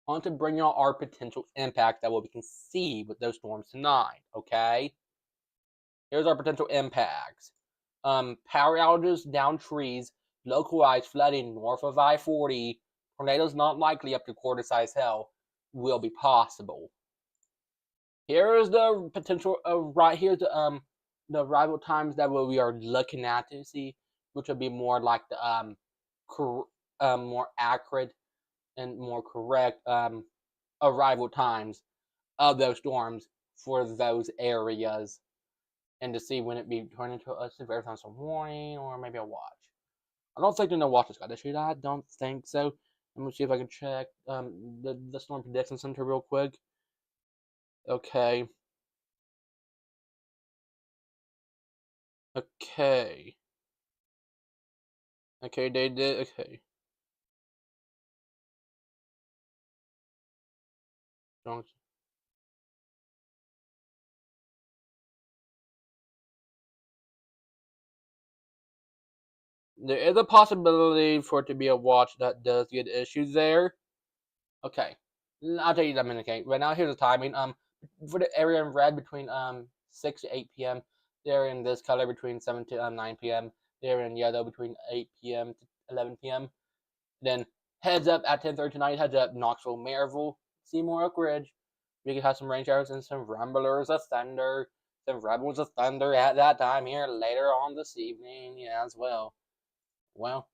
I want to bring y'all our potential impacts that we can see with those storms tonight, okay? Here's our potential impacts. Power outages, down trees, localized flooding north of I-40, tornadoes not likely up to quarter-size hail will be possible. Here is the potential here's the arrival times that we are looking at to see, which will be more like the more accurate and more correct arrival times of those storms for those areas, and to see when it be turned into a severe thunderstorm warning or maybe a watch. I don't think the no watch has got issued. I don't think so. Let me see if I can check the Storm Prediction Center real quick. Okay. Okay. Okay, they did. Okay. There is a possibility for it to be a watch that does get issues there. Okay, I'll tell you that in a minute. Okay, right now here's the timing. For the area in red between 6 to 8 p.m. The area in this color between 7 to 9 p.m. The area in yellow between 8 p.m. to 11 p.m. Then heads up at 10:30 tonight. Heads up Knoxville, Maryville, Seymour, Oak Ridge. We could have some rain showers and some rumblers of thunder, some rebels of thunder at that time here later on this evening, yeah, as well. Well,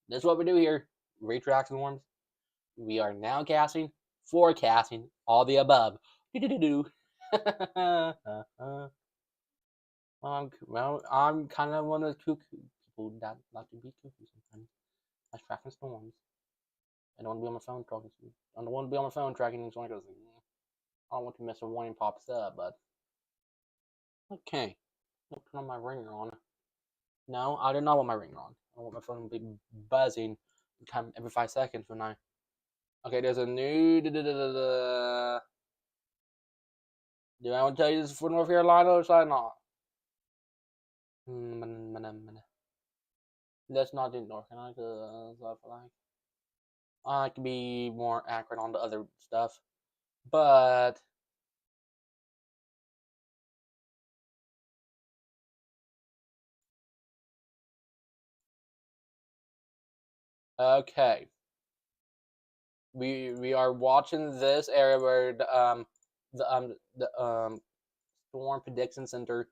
this is what we do here. Retract storms. We are now casting, forecasting, all the above. Well, I'm kind of one of the cuckoo people that like to be cuckoo sometimes. I tracking storms. I don't want to be on my phone talking to you. I don't want to be on my phone tracking these storms. I don't want to miss a warning pops up, but okay. I'll turn on my ringer on. No, I do not want my ringer on. I want my phone to be buzzing every 5 seconds when I. Okay, there's a new. Do I want to tell you this is for North Carolina or should I not? Let's not do North Carolina because I feel like I can be more accurate on the other stuff. But okay, we are watching this area where the storm prediction center,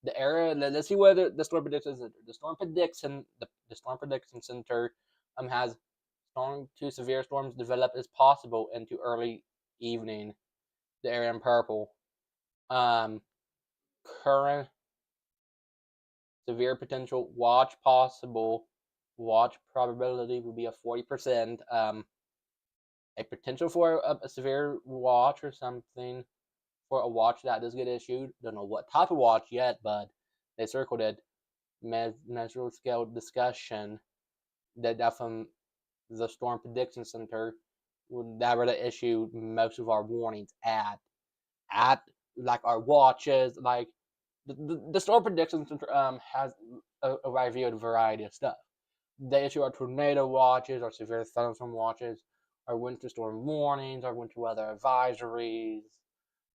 the area. Let's see whether the storm prediction center, the storm prediction center has storm to severe storms develop as possible into early evening. The area in purple. Um, Current severe potential watch possible watch probability would be a 40%. A potential for a severe watch or something for a watch that does get issued. Don't know what type of watch yet, but they circled it. Measure scale discussion that from the Storm Prediction Center that would issue most of our warnings at like our watches, like the Storm Prediction Center has a wide variety of stuff. They issue our tornado watches, our severe thunderstorm watches, our winter storm warnings, our winter weather advisories,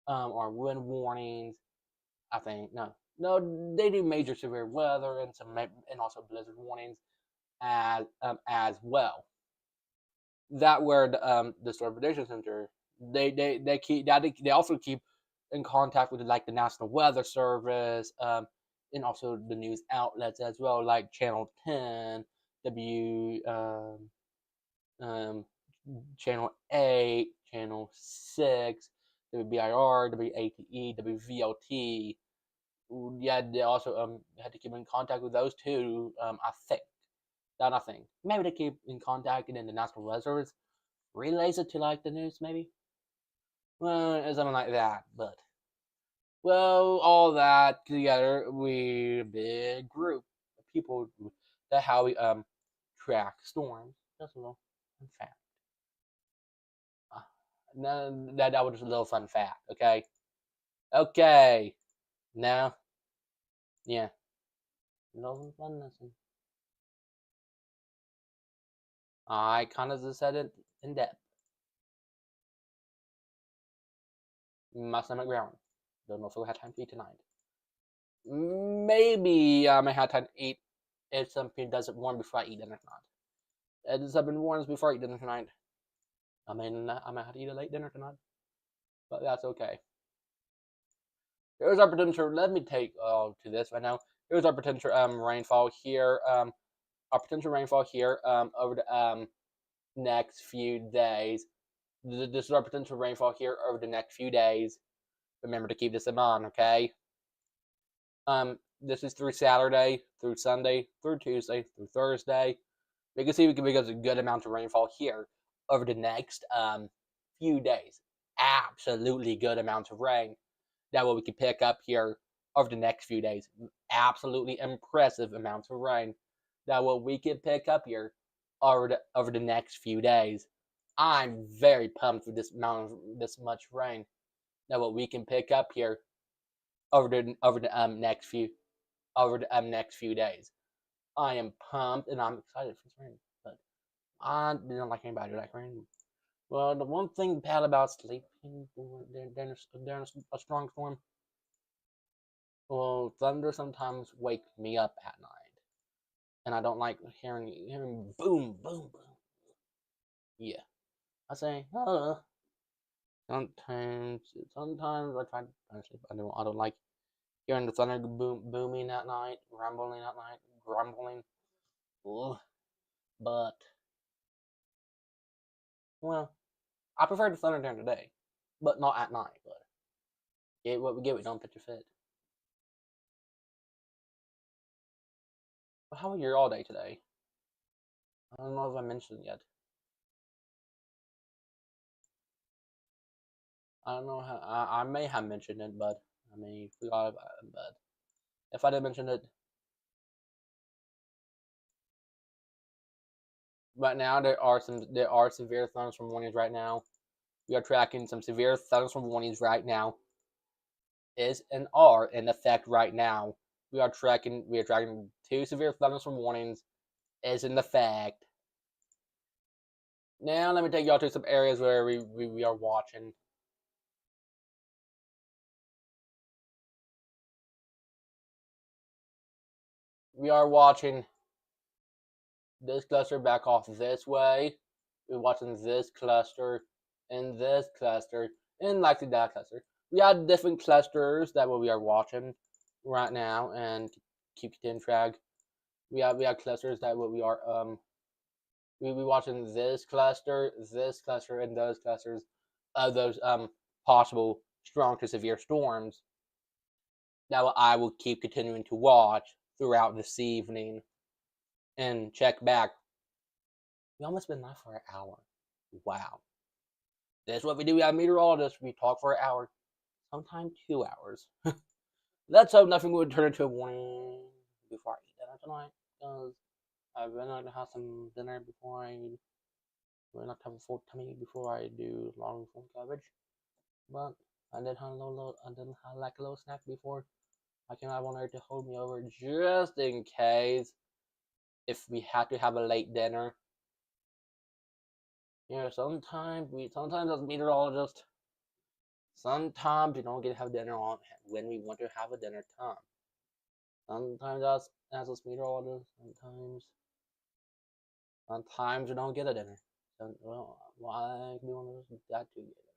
our wind warnings. I think no, they do major severe weather and and also blizzard warnings as well. That where the Storm Prediction Center they also keep in contact with like the National Weather Service and also the news outlets as well, like Channel 10, W um, Channel 8, Channel 6, WBIR, WATE, WVLT. Yeah, they also had to keep in contact with those two. I think. Not I think. Maybe they keep in contact and then the National Weather Service relays it to like the news, maybe. Well, something like that. But well, all that together, we a big group of people. That how we track storms. Just a little fun fact. That was just a little fun fact. Okay. Okay. Now, yeah. No fun lesson. I kind of just said it in depth. My stomach growling. Don't know if we'll have time to eat tonight. Maybe I may have time to eat if something doesn't warm before I eat dinner tonight. It has been warned before I eat dinner tonight. I might have to eat a late dinner tonight, but that's okay. Here's our potential. Let me take to this right now. Here's our potential rainfall here. Our potential rainfall here over the next few days. This is our potential rainfall here over the next few days. Remember to keep this in mind, okay? This is through Saturday, through Sunday, through Tuesday, through Thursday. We can see we can get a good amount of rainfall here over the next few days. Absolutely good amounts of rain. That what we can pick up here over the next few days. Absolutely impressive amounts of rain. that what we can pick up here over the next few days. I'm very pumped for this much rain that what we can pick up here over the next few days. I am pumped and I'm excited for this rain, but I don't like anybody who like rain. Well, the one thing bad about sleeping during a strong storm, well, thunder sometimes wake me up at night, and I don't like hearing boom, boom, boom. Yeah, I say, sometimes I try to sleep. I don't like hearing the thunder booming at night, rumbling at night, grumbling. Ugh. But well, I prefer the thunder during the day, but not at night. But get what we get, we don't pitch a fit. But how was your all day today? I don't know if I mentioned it yet. I don't know how I may have mentioned it, but I mean forgot about it. But if I did mention it, right now there are severe thunderstorm warnings right now. We are tracking some severe thunderstorm warnings right now. Is and are in effect right now. We are tracking 2 severe thunderstorm warnings is in effect. Now let me take y'all to some areas where we are watching. We are watching this cluster back off this way. We're watching this cluster and likely that cluster. We have different clusters that we are watching right now and keep it in track. We have clusters that we are we watching this cluster, and those clusters of those possible strong to severe storms that I will keep continuing to watch throughout this evening and check back. We almost been live for an hour. Wow. That's what we do. We have meteorologists. We talk for an hour, sometimes 2 hours. Let's hope nothing would turn into a warning before I eat dinner tonight, because I've been to have some dinner before I eat. We're not have a full tummy before I do long form coverage. But I did have like a little snack before. I came out on there to hold me over just in case if we had to have a late dinner. Sometimes as meteorologists, sometimes we don't get to have dinner on when we want to have a dinner time. Sometimes as a meteorologist, sometimes we don't get a dinner. So, well, why do we want that to get dinner?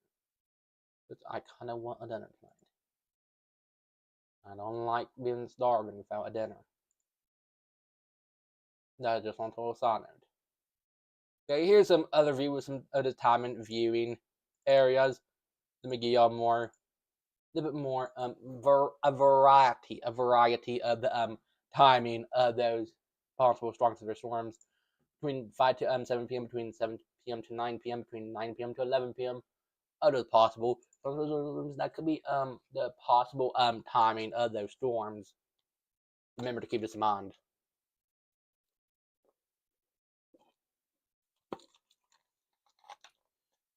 Because I kind of want a dinner tonight. I don't like being starving without a dinner. That's just on total side note. Okay, here's some other some other time and viewing areas. Let me give y'all a little bit more a variety of the timing of those possible strong severe storms between 5 to 7 p.m., between 7 p.m. to 9 p.m., between 9 p.m. to 11 p.m. Other possible that could be the possible timing of those storms. Remember to keep this in mind.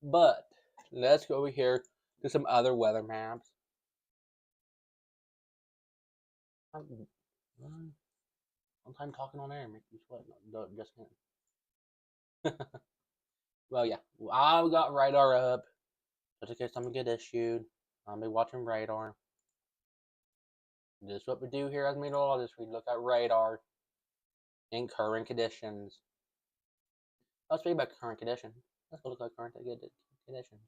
But let's go over here to some other weather maps. Sometimes talking on air makes me sweat. No, just kidding. Well, yeah, I got radar up just in case something get issued. I'll be watching radar. This is what we do here as meteorologists. We look at radar in current conditions. Let's speak about current conditions. Let's go look at current conditions.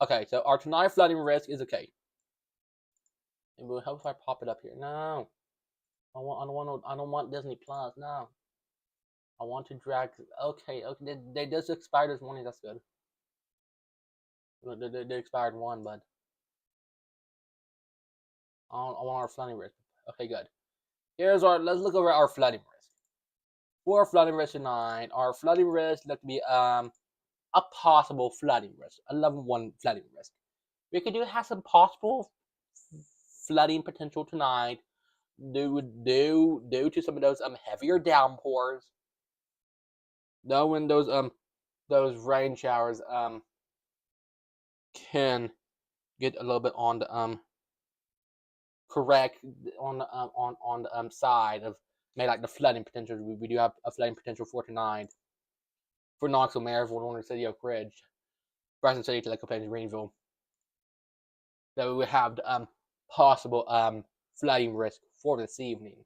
Okay, so our tonight flooding risk is okay. It will help if I pop it up here. No, I don't want Disney Plus. No, I want to drag. Okay. They just expired this morning. That's good. They expired one, but I want our flooding risk. Okay, good. Let's look over our flooding risk. For our flooding risk tonight, our flooding risk look to be a possible flooding risk, a level 1 flooding risk. We could do have some possible flooding potential tonight due to some of those heavier downpours. Knowing those rain showers can get a little bit on the correct on the side of maybe like the flooding potential. We do have a flooding potential for tonight for Knoxville, Maryville, Northern City, Oak Ridge, Bryson City, Teleco Plains, Greenville. That we would have the possible flooding risk for this evening.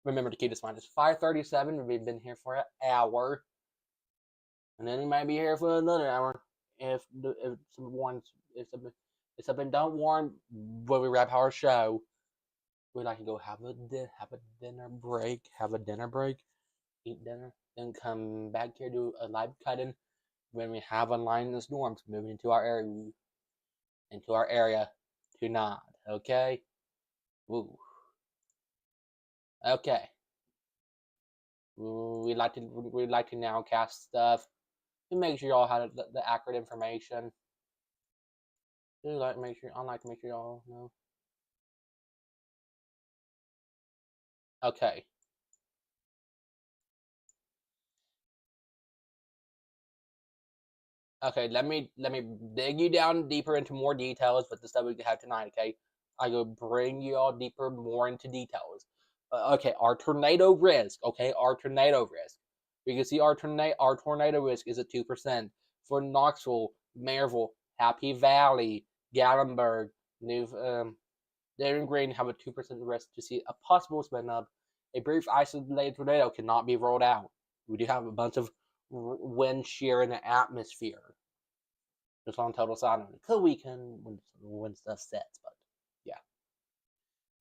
Remember to keep this in mind. It's 5:37. We've been here for an hour, and then we might be here for another hour if something don't warn when we wrap our show. We'd like to go have a dinner break, eat dinner, then come back here do a live cut-in when we have online the storms moving into our area tonight. Okay. Woo. Okay. We'd like to now cast stuff to make sure y'all have the accurate information. I'd like to make sure y'all know. Okay. Okay, let me dig you down deeper into more details with the stuff we have tonight. Okay, I will bring you all deeper more into details. Okay, our tornado risk. Okay, our tornado risk. We can see our tornado risk is at 2% for Knoxville, Maryville, Happy Valley, Gatlinburg, Daring Green have a 2% risk to see a possible spin up. A brief isolated tornado cannot be rolled out. We do have a bunch of wind shear in the atmosphere. Just on total side of it. Could weaken when stuff sets, but yeah.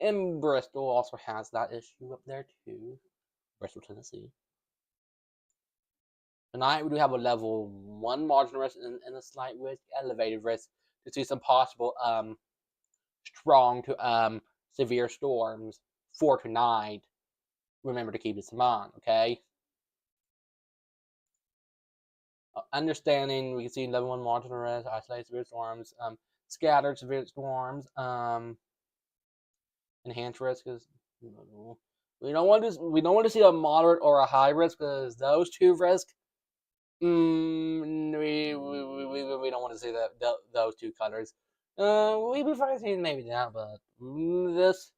And Bristol also has that issue up there too. Bristol, Tennessee. Tonight we do have a level 1 marginal risk and a slight risk, elevated risk to see some possible strong to severe storms for tonight. Remember to keep this in mind, okay? Understanding, we can see level 1 marginal risk, isolated severe storms, scattered severe storms, enhanced risk is we don't want to see a moderate or a high risk because those two risks we don't want to see those two colors. We prefer seeing maybe that, but this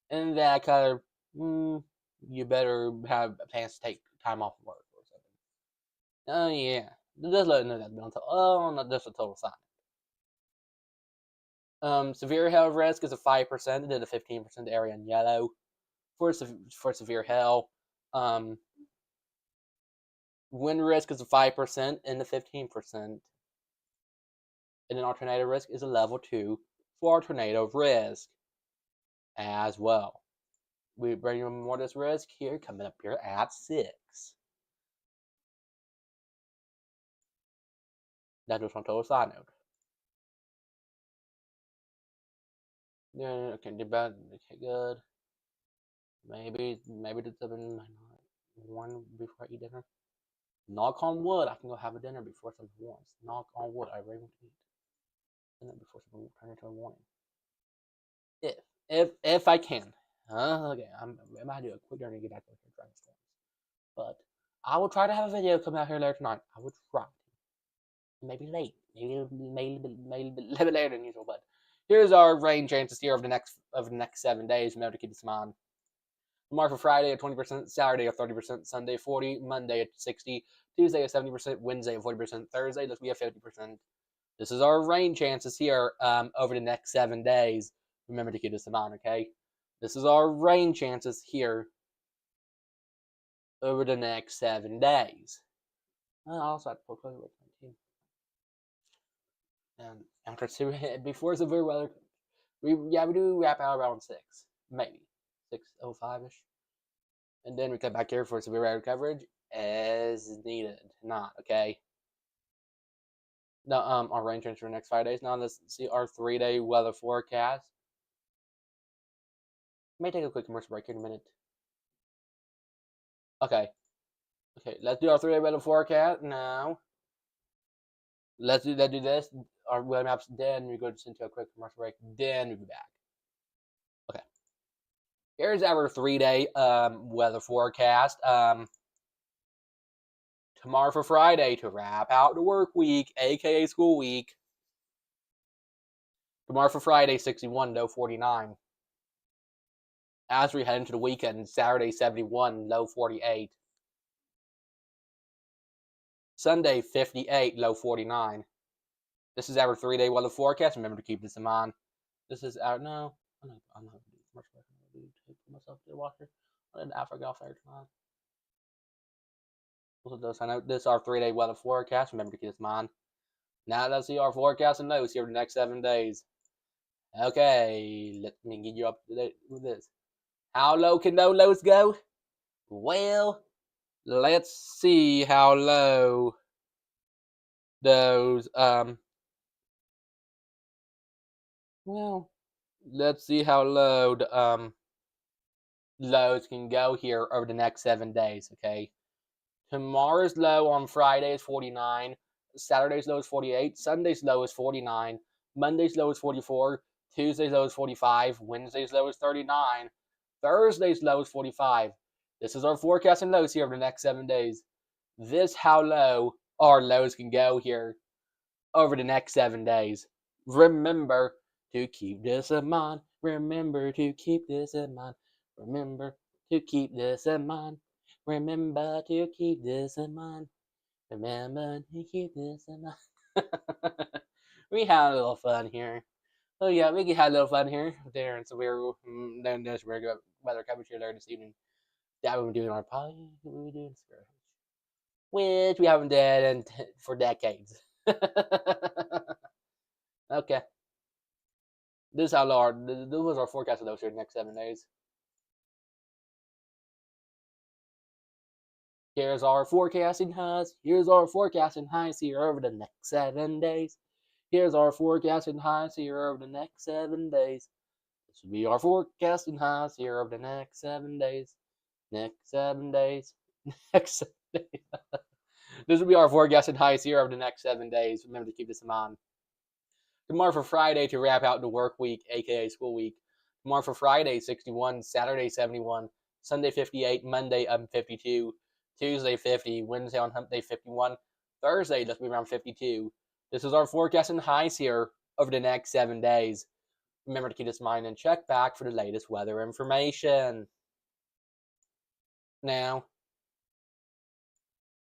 and that color, you better have plans to take time off work or something. Oh yeah, just let me know that. No, that's a total sign. Severe hail risk is a 5%, and then a 15% area in yellow for severe hail. Wind risk is a 5% and a 15%. And then our tornado risk is a level 2 for our tornado risk as well. We bring you more of this risk here, coming up here at 6. That was on total side note. Yeah, okay, okay, good. Maybe the 7 might not warn before I eat dinner. Knock on wood, I can go have a dinner before something warms. Knock on wood, I really want to eat dinner before something will turn into a warning. If I can. Okay, I might do a quick dinner and get back to here trying storms. But I will try to have a video come out here later tonight. I will try. Maybe late. Maybe a little bit later than usual, but here's our rain chances here over the next 7 days. Remember to keep this in mind. Tomorrow for Friday at 20%, Saturday at 30%, Sunday 40%, Monday at 60%, Tuesday at 70%, Wednesday at 40%, Thursday let's be at 50%. This is our rain chances here over the next 7 days. Remember to keep this in mind, okay? This is our rain chances here over the next 7 days. I also have to put close with 19. And before severe weather, we do wrap out around 6, maybe 6:05ish, and then we come back here for severe weather coverage as needed. Not okay. Now, our rain change for the next 5 days. Now let's see our 3-day weather forecast. May take a quick commercial break here in a minute. Okay, let's do our 3-day weather forecast now. Let's do this. our weather maps. Then we go just into a quick commercial break. Then we'll be back. Okay. Here's our 3-day weather forecast. Tomorrow for Friday to wrap out the work week, aka school week. Tomorrow for Friday, 61, low 49. As we head into the weekend, Saturday, 71, low 48. Sunday, 58, low 49. This is our 3-day weather forecast. Remember to keep this in mind. This is our, no, I'm not going to do commercial. I'm going to put myself to the washer. I forgot fair time. I know this is our 3-day weather forecast. Remember to keep this in mind. Now let's see our forecast and notes here for the next 7 days. Okay, let me get you up to date with this. How low can those lows go? Well, let's see how low those let's see how low the lows can go here over the next 7 days, okay? Tomorrow's low on Friday is 49, Saturday's low is 48, Sunday's low is 49, Monday's low is 44, Tuesday's low is 45, Wednesday's low is 39, Thursday's low is 45. This is our forecast and lows here over the next 7 days. This how low our lows can go here over the next 7 days. Remember to keep this in mind. Remember to keep this in mind. Remember to keep this in mind. Remember to keep this in mind. Remember to keep this in mind. We had a little fun here. Oh yeah, we had a little fun here. There, and so we're then there's regular weather coverage here there this evening. That we're doing our pod. We're doing which we haven't done for decades. Okay. This is how low this was our forecast of those here the next 7 days. Here's our forecasting highs. Here's our forecasting highs here over the next 7 days. Here's our forecasting highs here over the next 7 days. This will be our forecasting highs here over the next 7 days. Next 7 days. Next 7 days. This will be our forecasting highs here over the next 7 days. Remember to keep this in mind. Tomorrow for Friday to wrap out the work week, aka school week. Tomorrow for Friday, 61, Saturday, 71, Sunday, 58, Monday, 52, Tuesday, 50, Wednesday on hump day, 51, Thursday, let's be around 52. This is our forecast and highs here over the next 7 days. Remember to keep this in mind and check back for the latest weather information. Now,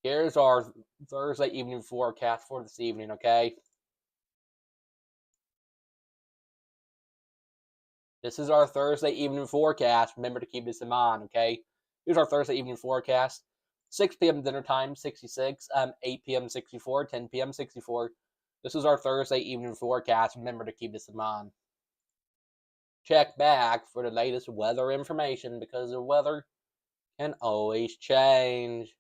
here's our Thursday evening forecast for this evening, okay? This is our Thursday evening forecast. Remember to keep this in mind, okay? Here's our Thursday evening forecast. 6 p.m. dinner time, 66. 8 p.m. 64. 10 p.m. 64. This is our Thursday evening forecast. Remember to keep this in mind. Check back for the latest weather information because the weather can always change.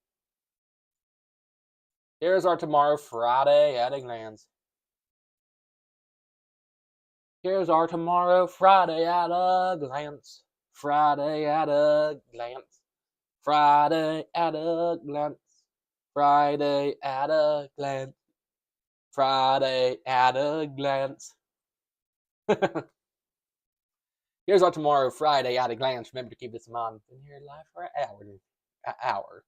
Here's our tomorrow, Friday, at a glance. Here's our tomorrow, Friday at a glance. Friday at a glance. Friday at a glance. Friday at a glance. Friday at a glance. Here's our tomorrow, Friday at a glance. Remember to keep this in mind. Been here live for an hour.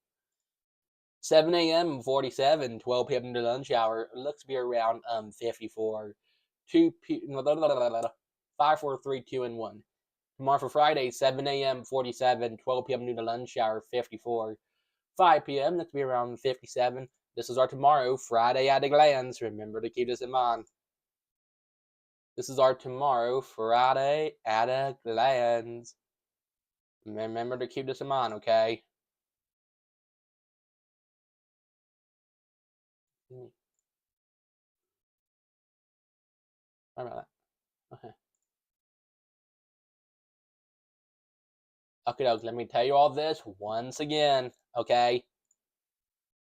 7 a.m. 47, 12 p.m. to lunch hour. Looks to be around 54. 5, 4, 3, 2, and 1. Tomorrow for Friday, 7 a.m. 47, 12 p.m. to lunch hour, 54. 5 p.m. Looks to be around 57. This is our tomorrow, Friday at a glance. Remember to keep this in mind. This is our tomorrow, Friday at a glance. Remember to keep this in mind, okay? Sorry about that. Okay. Okay, let me tell you all this once again, okay?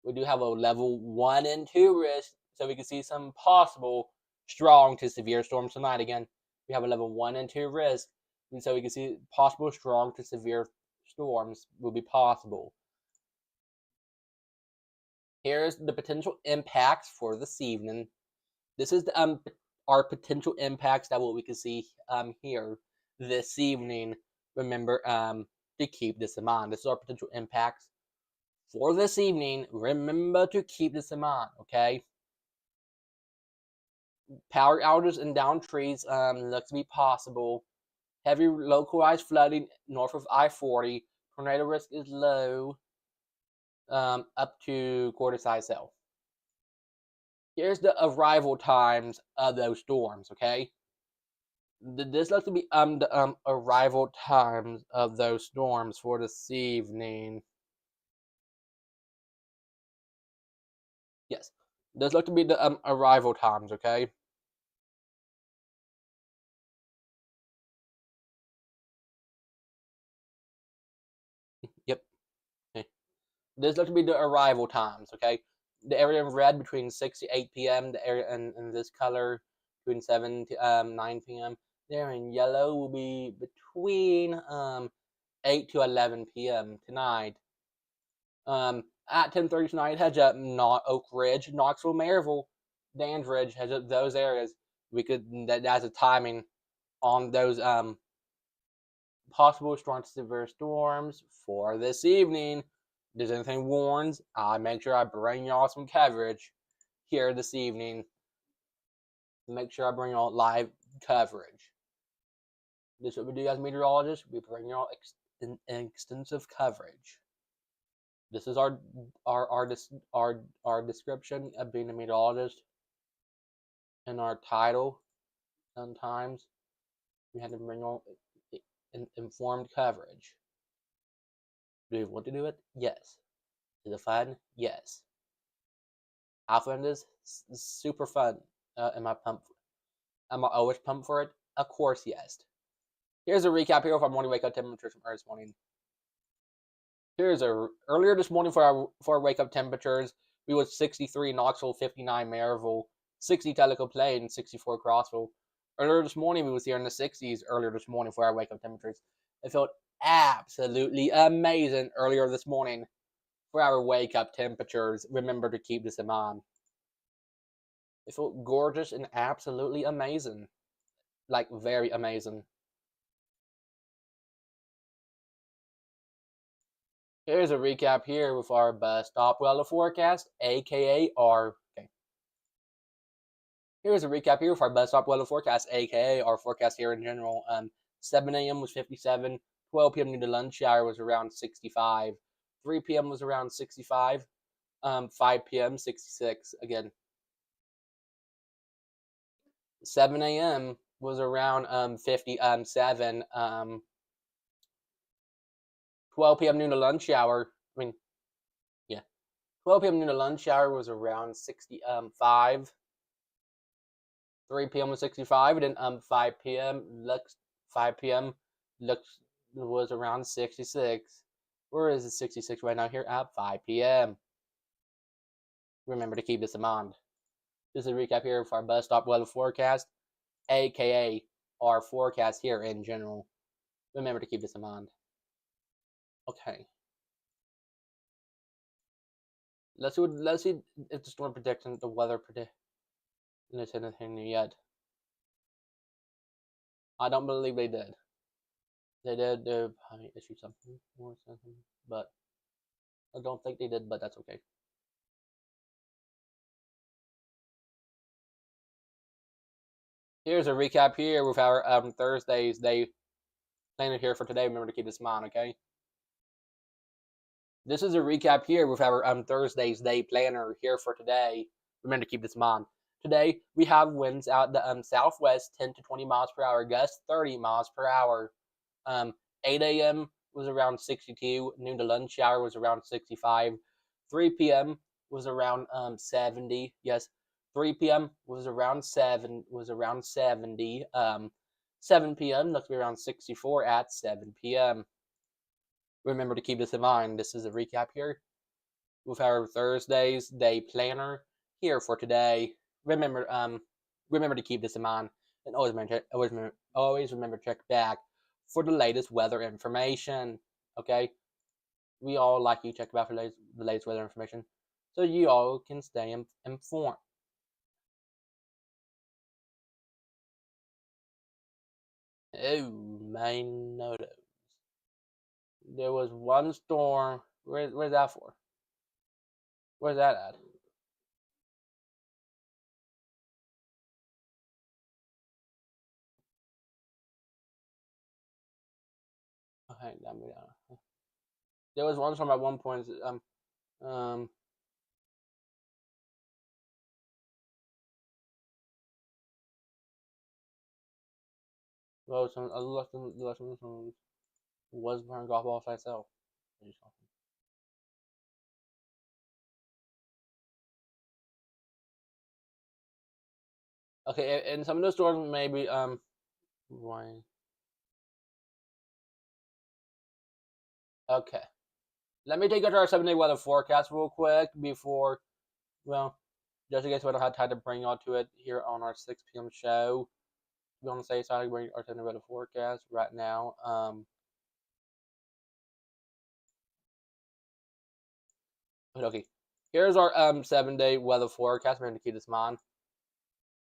We do have a level 1 and 2 risk, so we can see some possible strong to severe storms tonight. Again, we have a level 1 and 2 risk, and so we can see possible strong to severe storms will be possible. Here's the potential impacts for this evening. This is the our potential impacts that what we can see here this evening. Remember to keep this in mind. This is our potential impacts for this evening. Remember to keep this in mind, okay? Power outages and down trees looks to be possible. Heavy localized flooding north of I-40. Tornado risk is low. Up to quarter size cell. Here's the arrival times of those storms, okay? This looks to be the arrival times of those storms for this evening. Yes, this looks to be the arrival times, okay? Yep. Okay. This looks to be the arrival times, okay? The area in red between 6 to 8 p.m. The area in this color between 7 to 9 p.m. There in yellow will be between 8 to 11 p.m. tonight. At 10:30 tonight, heads up, not Oak Ridge, Knoxville, Maryville, Dandridge, heads up those areas. We could that's a timing on those possible strong to severe storms for this evening. If there's anything warns, I make sure I bring y'all some coverage here this evening. Make sure I bring y'all live coverage. This is what we do as meteorologists. We bring y'all extensive coverage. This is our description of being a meteorologist and our title. Sometimes we have to bring y'all informed coverage. Do you want to do it? Yes. Is it fun? Yes. How fun it is? Super fun. Am I pumped? Am I always pumped for it? Of course, yes. Here's a recap here of our morning wake-up temperatures from this morning. Here's earlier this morning for our wake-up temperatures. We was 63 Knoxville, 59 Maryville, 60 Tellico Plain, 64 Crossville. Earlier this morning we was here in the 60s. Earlier this morning for our wake-up temperatures. It felt absolutely amazing earlier this morning for our wake-up temperatures. Remember to keep this in mind. It felt gorgeous and absolutely amazing. Like, very amazing. Here's a recap here with our bus stop weather forecast, aka our. Okay. Here's a recap here with our bus stop weather forecast, aka our forecast here in general. 7 a.m. was 57. 12 p.m. near the lunch hour was around 65. 3 p.m. was around 65. 5 p.m. 66 again. 7 a.m. was around 57. 12 p.m. noon to lunch hour. 12 p.m. noon to lunch hour was around 65. 3 p.m. was 65. And then 5 p.m. was around 66. Where is it 66 right now? Here at 5 p.m. Remember to keep this in mind. This is a recap here of our bus stop weather forecast, aka our forecast here in general. Remember to keep this in mind. Okay. Let's see if the storm prediction, the weather prediction is anything new yet. I don't believe they did. They probably issue something or something, but I don't think they did. But that's okay. Here's a recap here with our Thursday's day planner here for today. Remember to keep this in mind, okay? This is a recap here with our Thursday's day planner here for today. Remember to keep this in mind. Today we have winds out the southwest 10 to 20 miles per hour, gusts 30 miles per hour. 8 a.m. was around 62. Noon to lunch hour was around 65. 3 p.m. was around 70. Yes, 3 p.m. was around 70. 7 p.m. looks to be around 64 at 7 p.m. Remember to keep this in mind. This is a recap here with our Thursday's day planner here for today. Remember to keep this in mind, and always remember to check back for the latest weather information. Okay, we all like you check back for the latest weather information, so you all can stay informed. Oh, my notos. There was one storm. Where's that for? Where's that at? Okay, down. There was one storm at one point. Um, well, some less than was behind golf ball side itself. Okay, and some of the storms maybe why? Okay, let me take you to our 7-day weather forecast real quick before, well, just in case we don't have time to bring y'all to it here on our 6 p.m. show. To be on the safe side, bring our 7-day weather forecast right now. Okay, here's our 7-day weather forecast. I'm going to keep this in mind.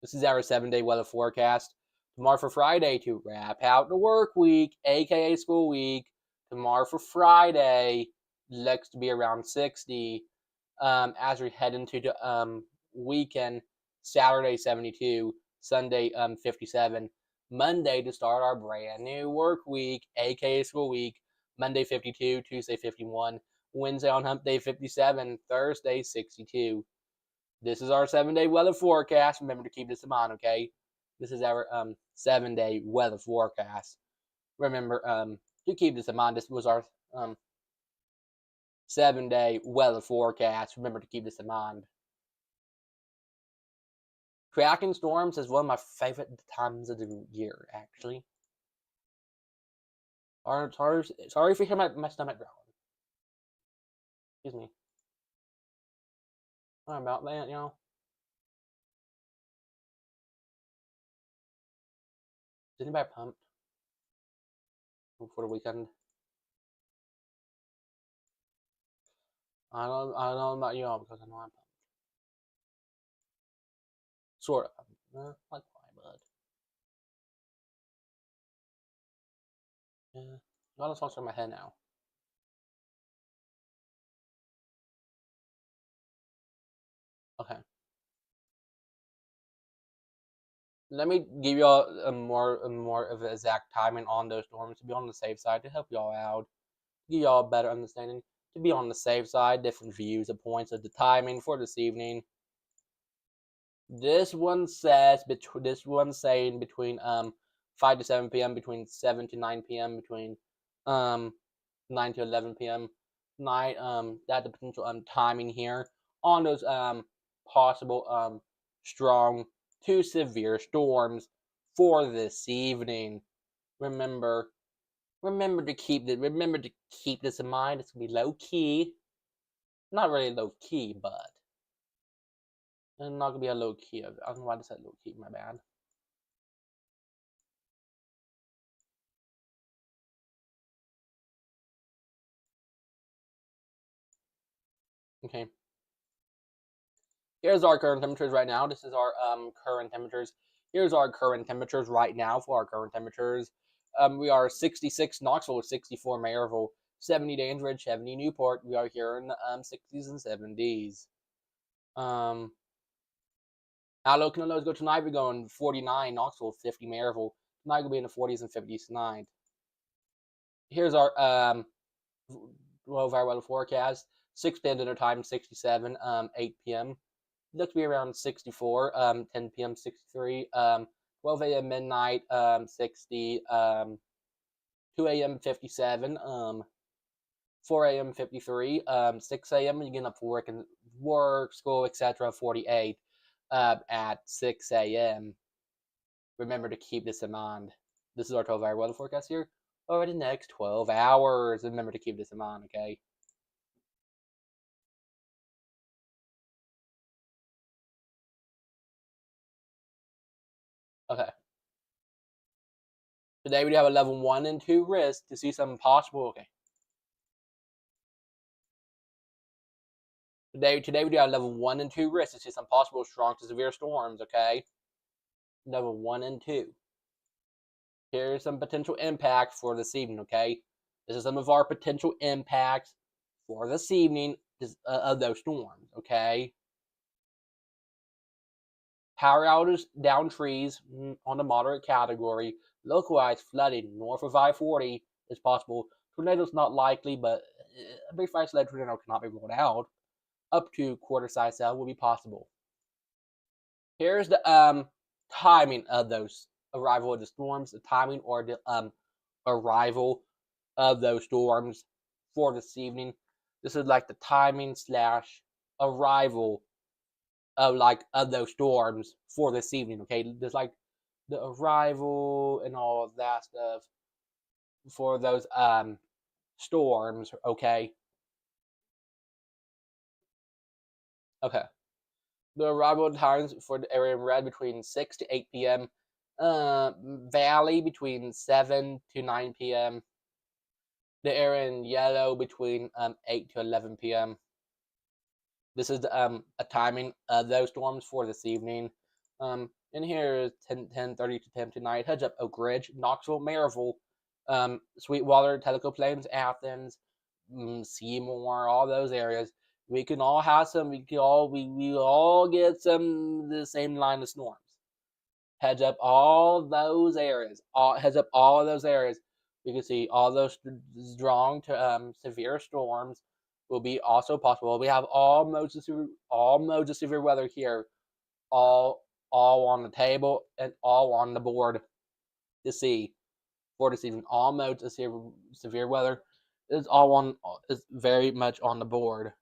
This is our 7-day weather forecast. Tomorrow for Friday to wrap out the work week, aka school week. Tomorrow for Friday looks to be around 60. As we head into the weekend, Saturday 72, Sunday 57. Monday to start our brand new work week, aka school week. Monday 52, Tuesday 51, Wednesday on hump day 57, Thursday 62. This is our 7-day weather forecast. Remember to keep this in mind, okay? This is our 7-day weather forecast. Remember to keep this in mind. This was our 7-day weather forecast. Remember to keep this in mind. Tracking storms is one of my favorite times of the year, actually. Sorry if you hear my stomach growling. Excuse me. Sorry about that, you know. Is anybody pumped for the weekend? I don't know about y'all because I know I'm pumped. Sort of. Like why, bud? Yeah. Got a sponsor in my head now. Okay. Let me give y'all a more of an exact timing on those storms to be on the safe side to help y'all out, give y'all a better understanding. To be on the safe side, different views of points of the timing for this evening. This one says saying between 5 to 7 p.m., between 7 to 9 p.m., between 9 to 11 p.m. Night that the potential timing here on those possible strong to severe storms for this evening. Remember to keep this in mind. It's gonna be low key. Not really low key, but not gonna be a low key. I don't know why I said low key, my bad. Okay. Here's our current temperatures right now. This is our current temperatures. Here's our current temperatures right now for our current temperatures. We are 66 Knoxville, 64 Maryville, 70 Dandridge, 70 Newport. We are here in the 60s and 70s. How low can the lows go tonight? We're going 49 Knoxville, 50 Maryville. Tonight will be in the 40s and 50s tonight. Here's our 12-hour weather forecast. 6 p.m. dinner time, 67. 8 p.m. Looks to be around 64. 10 p.m. 63. 12 a.m. midnight 60. 2 a.m. 57. 4 a.m. 53. 6 a.m. you getting up for work, school, etc. 48. At 6 a.m. Remember to keep this in mind. This is our 12-hour weather forecast here over the next 12 hours. Remember to keep this in mind, okay? Okay. Today we do have a level 1 and 2 risk to see some possible. Okay. Today we do have level 1 and 2 risk to see some possible strong to severe storms. Okay. Level 1 and 2. Here's some potential impacts for this evening, okay? This is some of our potential impacts for this evening of those storms, okay? Power outage, down trees on the moderate category. Localized flooding north of I-40 is possible. Tornadoes not likely, but a brief isolated tornado cannot be ruled out. Up to quarter-size cell will be possible. Here's the timing of those arrival of the storms, the timing or the arrival of those storms for this evening. This is like the timing slash arrival of those storms for this evening. Okay, there's like the arrival and all of that stuff for those storms. Okay. The arrival times for the area in red between 6 to 8 p.m. Valley between 7 to 9 p.m. The area in yellow between 8 to 11 p.m. This is a timing of those storms for this evening. And here is 10:30 to 10 tonight. Heads up: Oak Ridge, Knoxville, Maryville, Sweetwater, Tellico Plains, Athens, Seymour, all those areas. We can all have some. We all get some the same line of storms. Heads up all those areas. Heads up all of those areas. We can see all those strong to severe storms will be also possible. We have all modes of severe weather here, all on the table and all on the board to see for this evening. All modes of severe weather is very much on the board.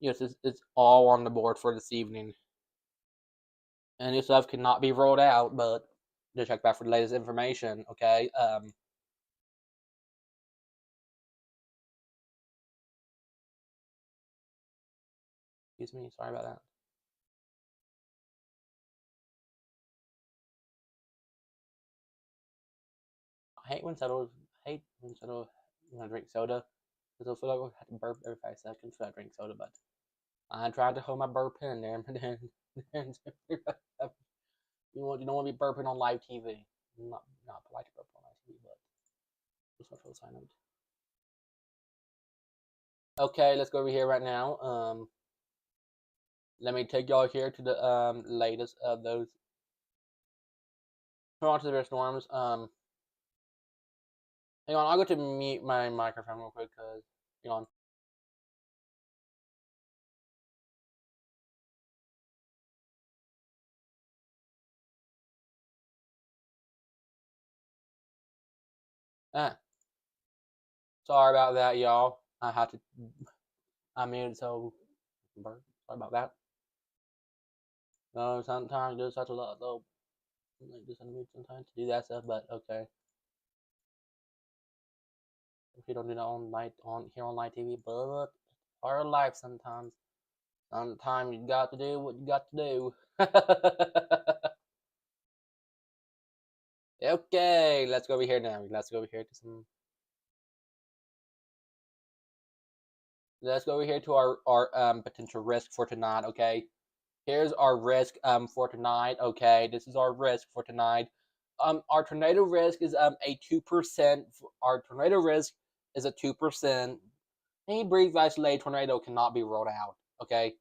Yes, it's all on the board for this evening. And this stuff cannot be rolled out, but just check back for the latest information, okay? Excuse me, sorry about that. I hate when soda when I drink soda, because I feel like I have to burp every 5 seconds when I drink soda, but I tried to hold my burp in there, but then you don't want to be burping on live TV. Not polite to burp on live TV, but just want to sign out. Okay, let's go over here right now. Let me take y'all here to the latest of those Toronto severe storms. Hang on, I'll go to mute my microphone real quick, cause hang on. Sorry about that, y'all. I had to. I muted, so sorry about that. No, sometimes there's such a lot though. Just unmute sometimes to do that stuff, but okay. If you don't do that on live TV, but it's part of life sometimes. Sometimes you got to do what you got to do. Okay, let's go over here now. Let's go over here to some. Let's go over here to our potential risk for tonight. Okay, here's our risk for tonight. Okay, this is our risk for tonight. Our tornado risk is a 2%. Our tornado risk is a 2%. Any brief isolated tornado cannot be rolled out. Okay,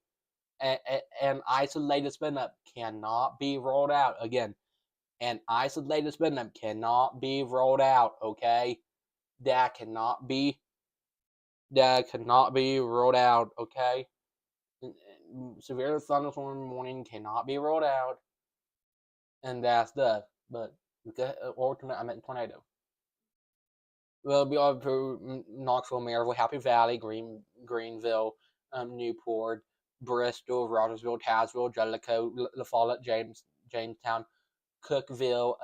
and isolated spin up cannot be rolled out again. And isolated spin up cannot be rolled out. Okay, that cannot be rolled out. Okay, severe thunderstorm warning cannot be rolled out, and that's the but or I meant tornado. Will be all through Knoxville, Maryville, Happy Valley, Greenville, Newport, Bristol, Rogersville, Tazewell, Jellicoe, La Follette, Jamestown, Cookville,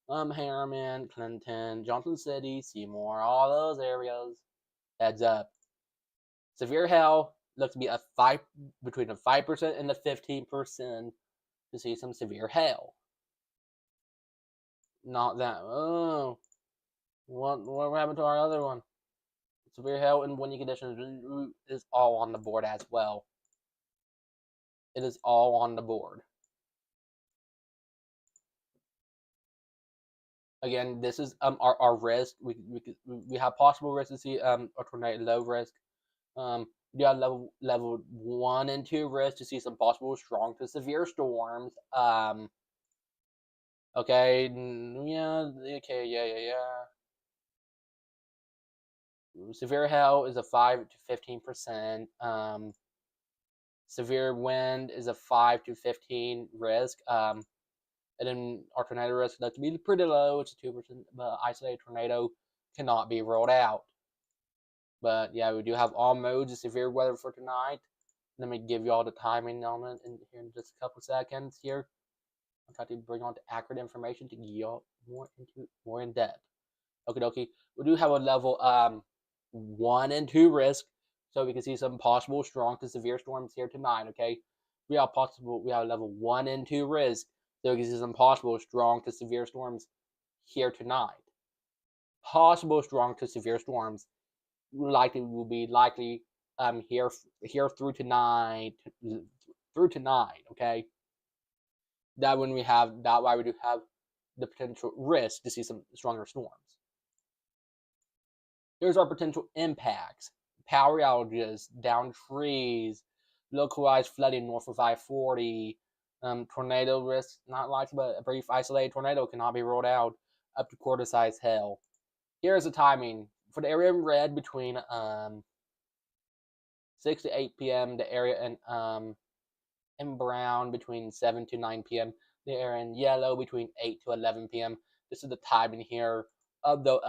Harriman, Clinton, Johnson City, Seymour, all those areas. Heads up. Severe hail looks to be between a 5% and a 15% to see some severe hail. Not that. Oh, what happened to our other one? Severe hail and windy conditions is all on the board as well. It is all on the board. Again, this is our risk. We have possible risk to see a tornado low risk. We got level 1 and 2 risk to see some possible strong to severe storms. Okay, yeah, okay, yeah. Severe hail is a 5 to 15%. Severe wind is a 5 to 15 risk. And then our tornado risk looks to be pretty low. It's a 2%, but isolated tornado cannot be ruled out. But yeah, we do have all modes of severe weather for tonight. Let me give you all the timing on it here in just a couple seconds here. I'll try to bring on the accurate information to give you all more in depth. Okie dokie. We do have a level 1 and 2 risk, so we can see some possible strong to severe storms here tonight. Okay, we have level 1 and 2 risk, so we can see some possible strong to severe storms here tonight. Possible strong to severe storms will be likely here through tonight. Okay, that why we do have the potential risk to see some stronger storms. Here's our potential impacts: power outages, downed trees, localized flooding north of I-40, tornado risk not likely, but a brief isolated tornado cannot be ruled out, up to quarter-size hail. Here's the timing for the area in red between 6 to 8 p.m. The area in brown between 7 to 9 p.m. The area in yellow between 8 to 11 p.m. This is the timing here of the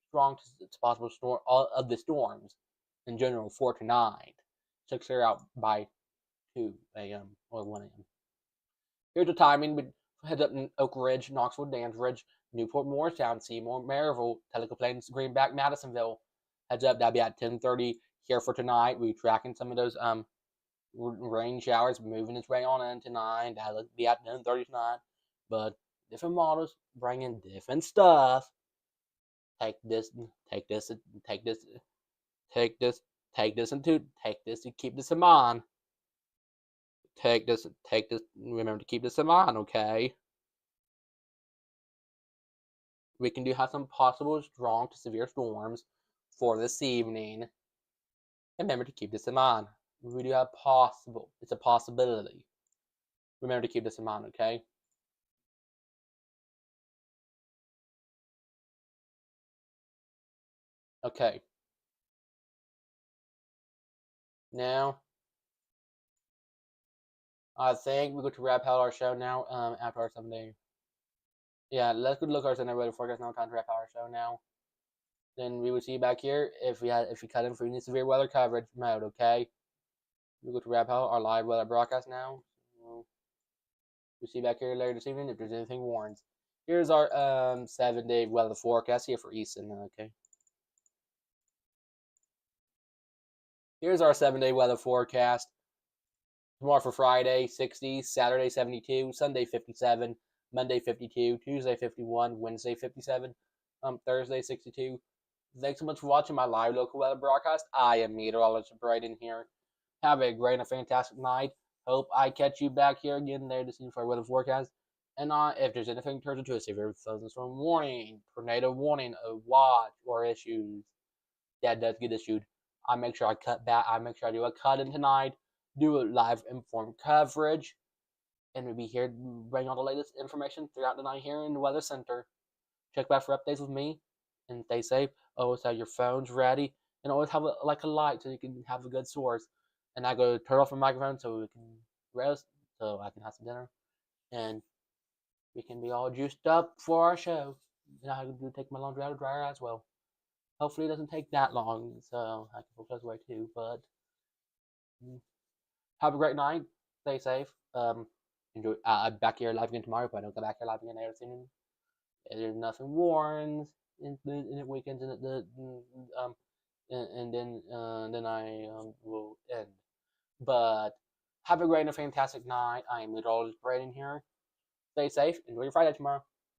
strong to possible storm, all of the storms in general 4 to 9 to clear out by 2 a.m. or 1 a.m. Here's the timing: heads up in Oak Ridge, Knoxville, Danvers, Newport, Morristown, Seymour, Maryville, Tellico Plains, Greenback, Madisonville. Heads up, that'll be at 10:30 here for tonight. We're tracking some of those rain showers moving its way on in tonight. That'll be at 10:30 tonight. But different models bringing different stuff. Take this and keep this in mind. Remember to keep this in mind, okay? We can have some possible strong to severe storms for this evening. Remember to keep this in mind. We do have possible. It's a possibility. Remember to keep this in mind, okay? Okay. Now, I think we're going to wrap out our show now. After our 7-day. Yeah, let's go look at our 7-day weather forecast now. Time to wrap out our show now. Then we will see you back here if we cut in for any severe weather coverage mode. Okay. We're going to wrap out our live weather broadcast now. We'll see you back here later this evening if there's anything warns. Here's our 7-day weather forecast here for Easton. Okay. Here's our 7-day weather forecast. Tomorrow for Friday, 60, Saturday, 72, Sunday, 57, Monday, 52, Tuesday, 51, Wednesday, 57, Thursday, 62. Thanks so much for watching my live local weather broadcast. I am meteorologist Brayden here. Have a great and a fantastic night. Hope I catch you back here again there to see for our weather forecast. And if there's anything turns into a severe thunderstorm warning, tornado warning, a watch, or issues that does get issued, I make sure I cut back. I make sure I do a cut in tonight, do a live informed coverage, and we'll be here to bring all the latest information throughout the night here in the Weather Center. Check back for updates with me, and stay safe. Always have your phones ready, and always have a light so you can have a good source. And I go turn off my microphone so we can rest, so I can have some dinner, and we can be all juiced up for our show. And I do take my laundry out of the dryer as well. Hopefully it doesn't take that long, so I can put clothes away too. But have a great night. Stay safe. Enjoy. I'm back here live again tomorrow, but I don't go back here live again later soon. There's nothing warns in the weekends, and then I will end. But have a great and a fantastic night. I am meteorologist Brayden here. Stay safe. Enjoy your Friday tomorrow.